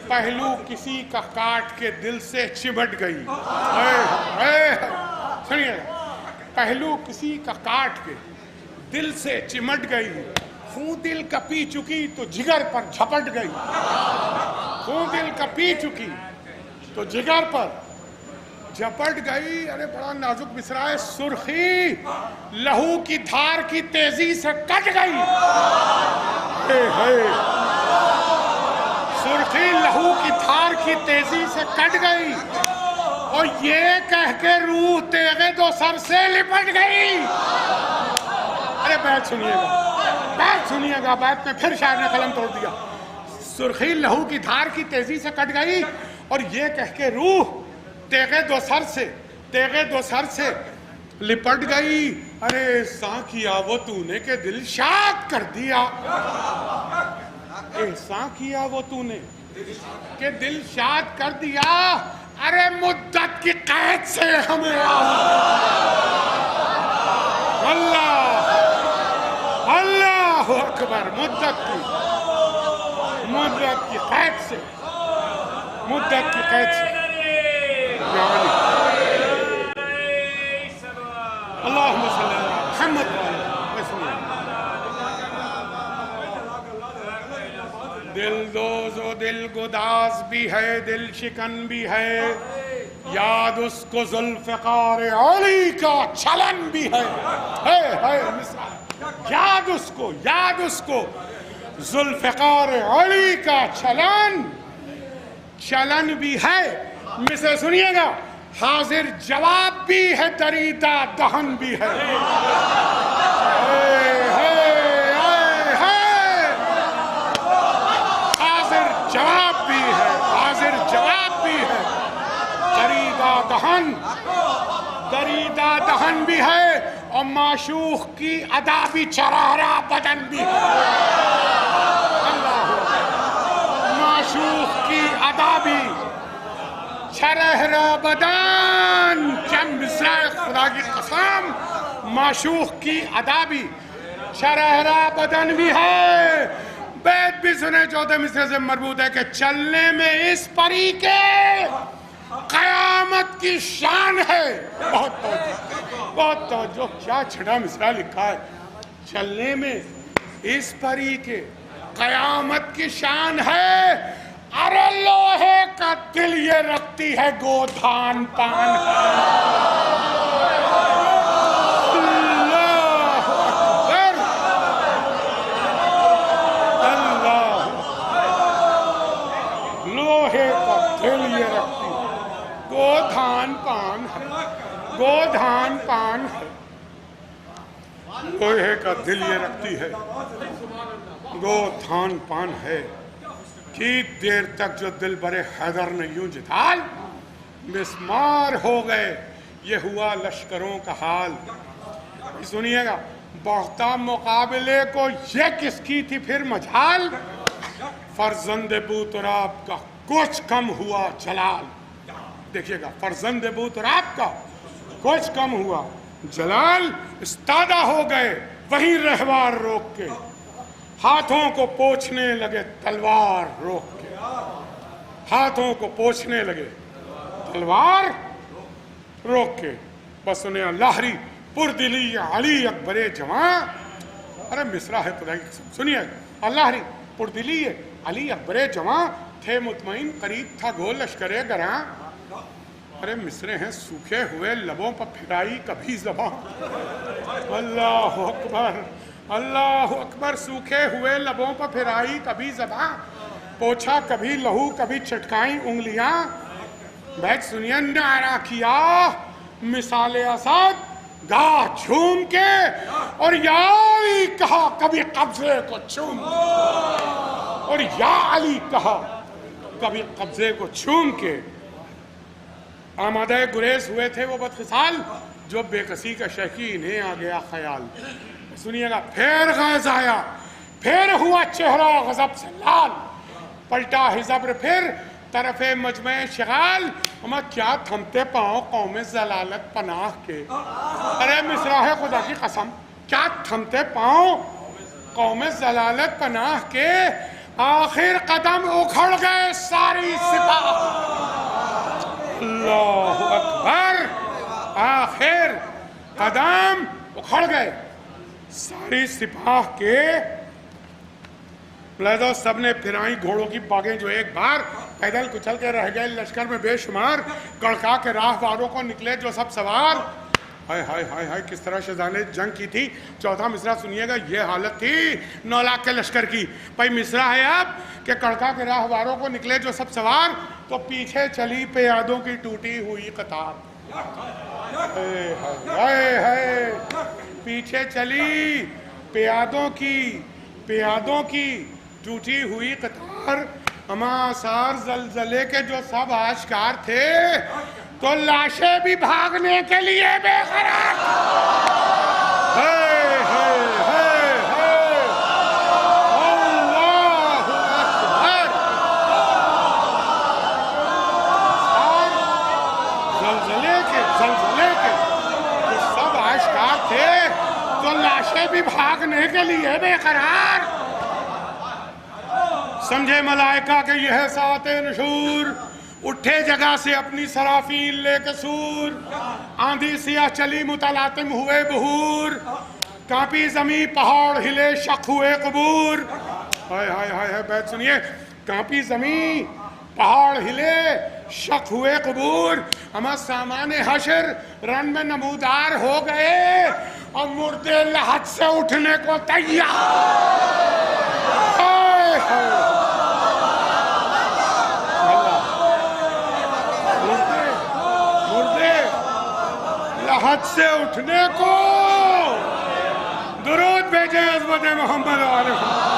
پہلو کسی کا کاٹ کے دل سے چمٹ گئی. سنیے, پہلو کسی کا کاٹ کے دل سے چمٹ گئی. خون دل کا پی چکی تو جگر پر جھپٹ گئی. خون دل کا پی چکی تو جگر پر جھپٹ گئی. ارے بڑا نازک مصرع ہے. سرخی لہو کی دھار کی تیزی سے کٹ گئی. سرخی لہو کی دھار کی تیزی سے کٹ گئی. اور یہ کہہ کے روح تیغے دو سر سے لپٹ گئی. ارے بیت سنیے گا, بیت میں پھر شاعر نے قلم توڑ دیا. سرخی لہو کی دھار کی تیزی سے کٹ گئی اور یہ کہہ کے روح تیغے دو سر سے لپٹ گئی. ارے احسان کیا وہ تو نے کہ دل شاد کر دیا. احسان کیا وہ تو نے کہ دل شاد کر دیا. ارے مدت کی قید سے ہمیں اللہ اکبر. مدت کی کی قید سے، مدت کی قید سے. اللہم صلی علی محمد دل دوز و دل گداز بھی ہے، دل شکن بھی ہے، یاد اس کو ذوالفقار علی کا چلن بھی ہے. یاد اس کو ذوالفقار علی کا چلن بھی ہے. مثل سنیے گا، حاضر جواب بھی ہے، دریدہ دہن بھی ہے. حاضر جواب بھی ہے، دریدہ دہن بھی ہے، اور معشوق کی ادا بھی چرارا بدن بھی ہے. معشوق کی ادا بھی چرہرا بدن، چند مصرع خدا کی قسم، معشوق کی ادا بھی چرہرا بدن بھی ہے. بیت بھی سنے، چوتھے مصرع سے مربوط ہے کہ چلنے میں اس پری کے قیامت کی شان ہے. بہت توجہ، کیا چھڑا مصرع لکھا ہے. چلنے میں اس پری کے قیامت کی شان ہے. ارے لوہے کا دل یہ رکھتی ہے، گودھان پان ہے. گودھان پان ہے، لوہے کا دل یہ رکھتی ہے، گودھان پان ہے. کی دیر تک جو دل برے حیدر نے یوں جدال، مسمار ہو گئے، یہ ہوا لشکروں کا حال. سنیے گا، بہتا مقابلے کو یہ کس کی تھی پھر مجال، فرزند بوتراب کا کچھ کم ہوا جلال. دیکھیے گا، فرزند بوتراب کا کچھ کم ہوا جلال. استادہ ہو گئے وہیں رہوار روک کے، ہاتھوں کو پوچھنے لگے تلوار روک کے. ہاتھوں کو پوچھنے لگے تلوار روک کے. بس انہیں لاہری پردلی علی اکبر جوان. ارے مصرع ہے خدا کی قسم، سنیے. لاہری پردلی علی اکبر جوان تھے مطمئن، قریب تھا گول لشکر گراں. ارے مصرے ہیں، سوکھے ہوئے لبوں پر پھرائی کبھی زباں. اللہ اکبر، اللہ اکبر. سوکھے ہوئے لبوں پر پھرائی کبھی زباں، پوچھا کبھی لہو کبھی چٹکائیں انگلیاں. بیت سنیے، نعرہ کیا مثال اسد گاہ جھوم کے، اور یا علی کہا کبھی قبضے کو چھوم کے. اور یا علی کہا کبھی قبضے کو چھوم کے. آمادہ گریز ہوئے تھے وہ بدخصال، جو بے کسی کا شکی انہیں آ گیا خیال. سنیے گا، پھر غیظ آیا، پھر ہوا چہرہ غضب سے لال. پلٹا حزبر پھر طرف مجمع شغال، ہمیں کیا تھمتے پاؤں قوم ضلالت پناہ کے. ارے مصرع ہے خدا کی قسم، کیا تھمتے پاؤں قوم ضلالت پناہ کے. آخر قدم اکھڑ گئے ساری سپاہ. اللہ اکبر. آخر قدم اکھڑ گئے ساری سپاہ کے. لہذا سب نے پھرائیں گھوڑوں کی باغیں جو ایک بار، پیدل کچل کے رہ گئے لشکر میں بے شمار. کڑکا کے راہ واروں کو نکلے جو سب سوار. ہائے ہائے ہائے ہائے، کس طرح شہزاد نے جنگ کی تھی. چوتھا مصرع سنیے گا، یہ حالت تھی 9 لاکھ کے لشکر کی. بھائی مصرع ہے اب کہ کڑکا کے راہ واروں کو نکلے جو سب سوار، تو پیچھے چلی پیادوں کی ٹوٹی ہوئی قطار. پیچھے چلی پیادوں کی ٹوٹی ہوئی قطار. ہما آثار زلزلے کے جو سب آشکار تھے، تو لاشیں بھی بھاگنے کے لیے بے قرار. زلزلے کے جو سب آشکار تھے، تو لاشیں بھی بھاگنے کے لیے بے قرار. سمجھے ملائکہ کہ یہ ہے ساعت نشور، اٹھے جگہ سے اپنی سرافیل لے کے سور، آندھی سیاہ چلی متلاطم ہوئے بہور، کانپی زمین پہاڑ ہلے شق ہوئے قبور. ہائے ہائے ہائے بیت سنیے. کانپی زمین پہاڑ ہلے شق ہوئے قبور، ہمیں سامان حشر رن میں نمودار ہو گئے اور مردے لحد سے اٹھنے کو تیار. ہائے ہائے مردے لحد سے اٹھنے کو. درود بھیجیں عظمت محمد علیہ.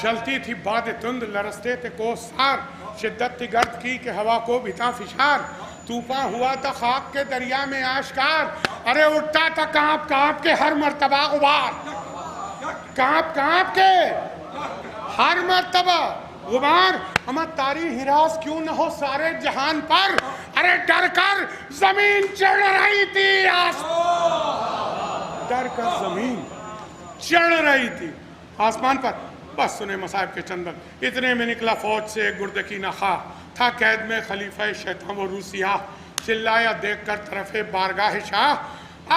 چلتی تھی باد تند لرزتے تھے کوسار، شدت تھی گرد کی کہ ہوا کو بھی تھا فشار، طوفان ہوا تھا خاک کے دریا میں آشکار. ارے اٹھتا تھا کانپ کانپ کے ہر مرتبہ غبار، کانپ کانپ کے ہر مرتبہ غبار. ہمیں تاریخ ہراس کیوں نہ ہو سارے جہان پر، ارے ڈر کر زمین چڑھ رہی تھی ڈر کر زمین چڑھ رہی تھی آسمان پر. بس سنے مصائب کے چندن. اتنے میں نکلا فوج سے ایک گردے کی نخواہ، تھا قید میں خلیفہ شیطان و روسیہ، چلایا دیکھ کر طرف بارگاہ شاہ،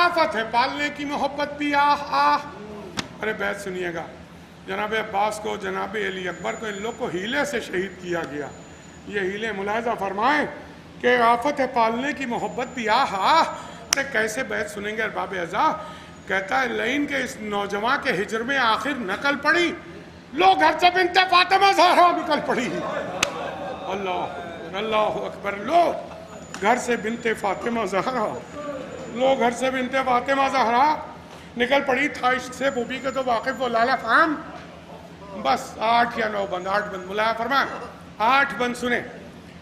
آفت ہے پالنے کی محبت بھی آہ آہ. ارے بیت سنیے گا. جناب عباس کو، جناب علی اکبر کو، ان لوگ کو ہیلے سے شہید کیا گیا. یہ ہیلے ملاحظہ فرمائیں کہ آفت ہے پالنے کی محبت بھی آہ آہ. ارے کیسے بیت سنیں گے ارباب اعزا. کہتا ہے لعین کے اس نوجوان کے ہجر میں آخر نقل پڑی، لوگ گھر سے بنت فاطمہ زہرا نکل پڑی. اللہ اللہ اکبر. لوگ گھر سے بنت فاطمہ زہرا، لوگ گھر سے بنت فاطمہ زہرا نکل پڑی. تھا عشق سے بوبی کے تو واقف وہ لالا فام. بس 8 یا 9 بند، 8 بند ملایا فرمائیں، 8 بند سنیں.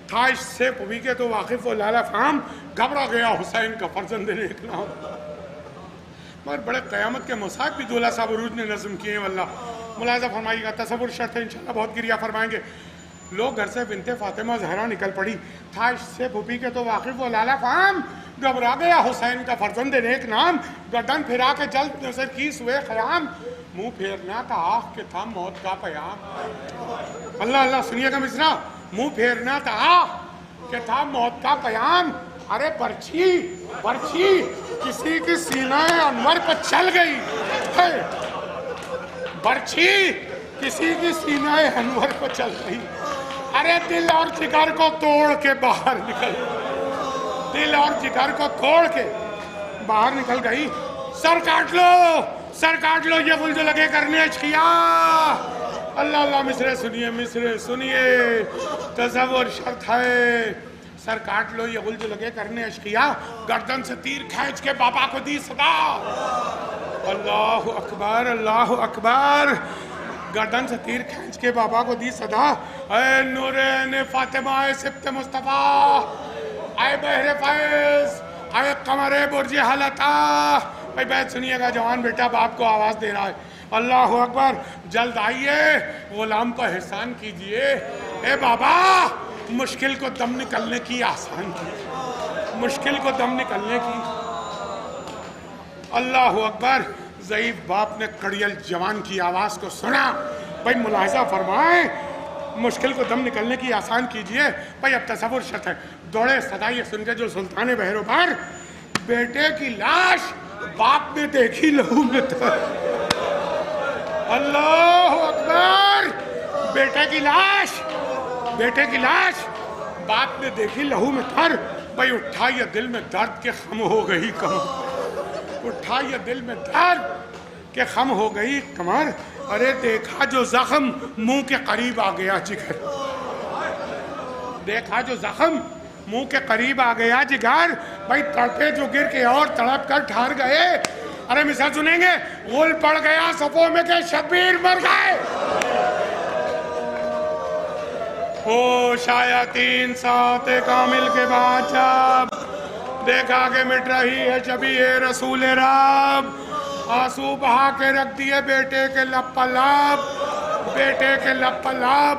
تھا عشق سے بوبی کے تو واقف وہ لالا فام، گھبرا گیا حسین کا فرزند نیک نام. مگر بڑے قیامت کے مصائب بھی دولہ صاحب عروج نے نظم کیے ہیں. واللہ ملاحظہ فرمائیے گا. تصور شرط ہے انشاءاللہ بہت گریہ فرمائیں گے. لوگ گھر سے بنت فاطمہ زہرا نکل پڑی، تھا اس سے بھوپی کے تو واقف وہ لالا فام، گھبرا گیا حسین کا فرزند نیک نام. گردن پھرا کے جلد نظر کی سوئے خیام، منہ پھیرنا تھا آہ کہ تھا موت کا پیام. اللہ اللہ سنیے گا مصرع. منہ پھیرنا تھا آہ کہ تھا موت کا پیام. ارے برچھی برچھی کسی کی سینہ انور پر چل گئی، برچھی کسی کی سینہ انور پر چل گئی. ارے دل اور جگر کو توڑ کے باہر نکل، دل اور جگر کو توڑ کے باہر نکل گئی. سر کاٹ لو، سر کاٹ لو، یہ غلج لگے کرنے اشقیا. اللہ اللہ مصرے سنیے، مصرے سنیے. تصور شرط ہے. سر کاٹ لو یہ غلج لگے کرنے اشقیا، گردن سے تیر کھینچ کے بابا کو دی صدا. اللہ اکبر اللہ اکبر. گردن سے تیر کھینچ کے بابا کو دی صدا. اے نورین فاطمہ، اے سبت مصطفیٰ، اے بحر فیض، اے قمر برج حلتا. بھائی بیت سنیے گا. جوان بیٹا باپ کو آواز دے رہا ہے. اللہ اکبر. جلد آئیے، غلام کو احسان کیجئے. اے بابا، مشکل کو دم نکلنے کی آسان کی، مشکل کو دم نکلنے کی. اللہ اکبر. ضعیف باپ نے کڑیل جوان کی آواز کو سنا. بھائی ملاحظہ فرمائیں، مشکل کو دم نکلنے کی آسان کیجئے. بھائی اب تصور شرط ہے. دوڑے صدا یہ سن کے جو سلطان بحر و بحر، بیٹے کی لاش باپ نے دیکھی لہو میں تر. اللہ اکبر. بیٹے کی لاش، بیٹے کی لاش باپ نے دیکھی لہو میں تر. بھائی اٹھا یہ دل میں درد کہ خم ہو گئی کمر، اٹھا یہ دل میں درد کہ خم ہو گئی کمر. ارے دیکھا جو زخم منہ کے قریب آ گیا جگر، دیکھا جو زخم منہ کے قریب آ گیا جگر. بھائی تڑپے جو گر کے اور تڑپ کر ٹھہر گئے. ارے مثال سنیں گے. غل پڑ گیا صفوں میں کہ شبیر مر گئے. ہوش آیا 3 ساعت کامل کے بعد جب دیکھا کہ مٹ رہی ہے شبیہ رسول رب. آنسو بہا کے رکھ دیے بیٹے کے لب پہ لب، بیٹے کے لب پہ لب.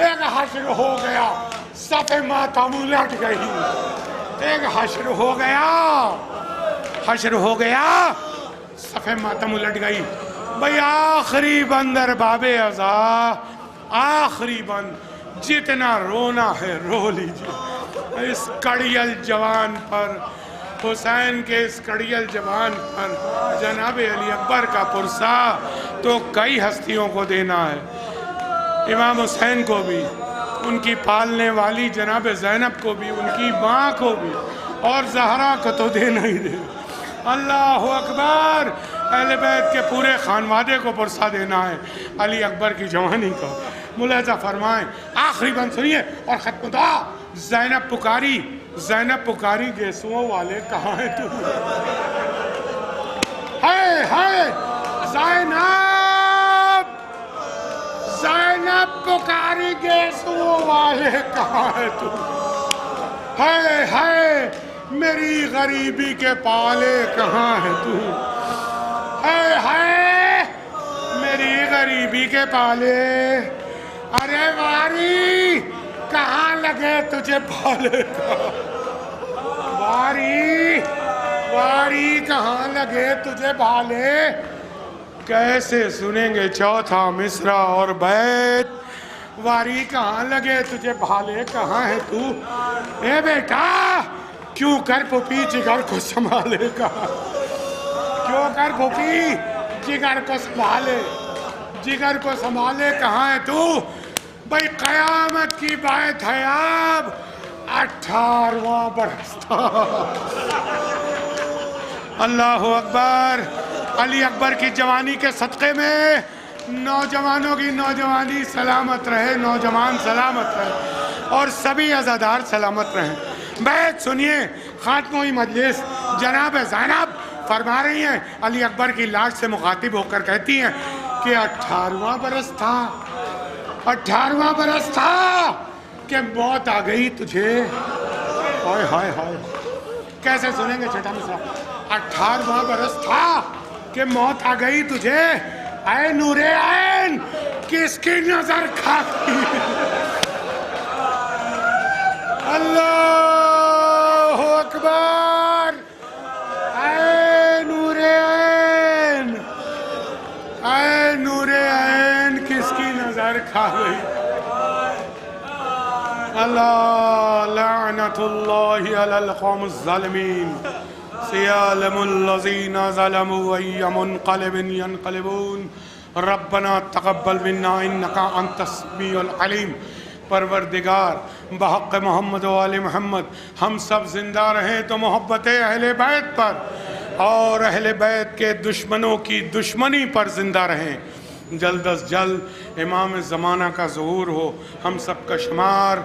ایک حشر ہو گیا صف ماتم الٹ گئی، ایک حشر ہو گیا، حشر ہو گیا صف ماتم الٹ گئی۔ بھئی آخری بند ارباب عزا، آخری بند، جتنا رونا ہے رو لیجئے اس کڑیل جوان پر، حسین کے اس کڑیل جوان پر جناب علی اکبر کا پرسہ تو کئی ہستیوں کو دینا ہے، امام حسین کو بھی، ان کی پالنے والی جناب زینب کو بھی، ان کی ماں کو بھی، اور زہرا کو تو دینا ہی دینا۔ اللہ اکبر، اہل بیت کے پورے خانوادے کو پرسہ دینا ہے علی اکبر کی جوانی کو۔ ملاحظہ فرمائیں، آخری بند سنیے اور ختم دعا۔ زینب پکاری، زینب پکاری، گیسوؤں والے کہاں ہیں تم؟ ہائے ہائے زینب، زینب پکاری، گیسوؤں والے کہاں ہیں تم؟ ہائے ہائے میری غریبی کے پالے کہاں ہیں تم؟ ہائے ہائے میری غریبی کے پالے، ارے واری کہاں لگے تجھے پالے کا؟ واری، واری کہاں لگے تجھے بھالے؟ کیسے سنیں گے چوتھا مصرع اور بیت؟ واری کہاں لگے تجھے بھالے، کہاں ہے تو؟ اے بیٹا کیوں کر پھوپھی جگر کو سنبھالے کہاں؟ کیوں کر پھوپھی جگر کو سنبھالے، جگر کو سنبھالے کہاں ہے تو؟ بھئی قیامت کی بات ہے اب 18واں برس تھا۔ اللہ اکبر، علی اکبر کی جوانی کے صدقے میں نوجوانوں کی نوجوانی سلامت رہے، نوجوان سلامت رہے اور سبھی عزادار سلامت رہیں۔ بیت سنیے، خاتمہ مجلس جناب زینب فرما رہی ہیں، علی اکبر کی لاش سے مخاطب ہو کر کہتی ہیں کہ 18واں برس تھا، 18واں برس تھا کہ موت آ گئی تجھے۔ ہائے ہائے ہائے، کیسے سنیں گے چھٹا مصرع؟ 18واں برس تھا کہ موت آ گئی تجھے، اے نور عین کس کی نظر کھاتی؟ اللہ اکبر، اے نور عین، اے نور عین کس کی نظر کھا گئی؟ اللہ لعنت اللہ علی القوم الظالمین سیعلم الذین ظلموا ای منقلب ینقلبون ربنا تقبل منا انکا انت السمیع العلیم۔ پروردگار بحق محمد و آل محمد ہم سب زندہ رہیں تو محبت اہل بیت پر اور اہل بیت کے دشمنوں کی دشمنی پر زندہ رہیں۔ جلد از جلد امام زمانہ کا ظہور ہو، ہم سب کا شمار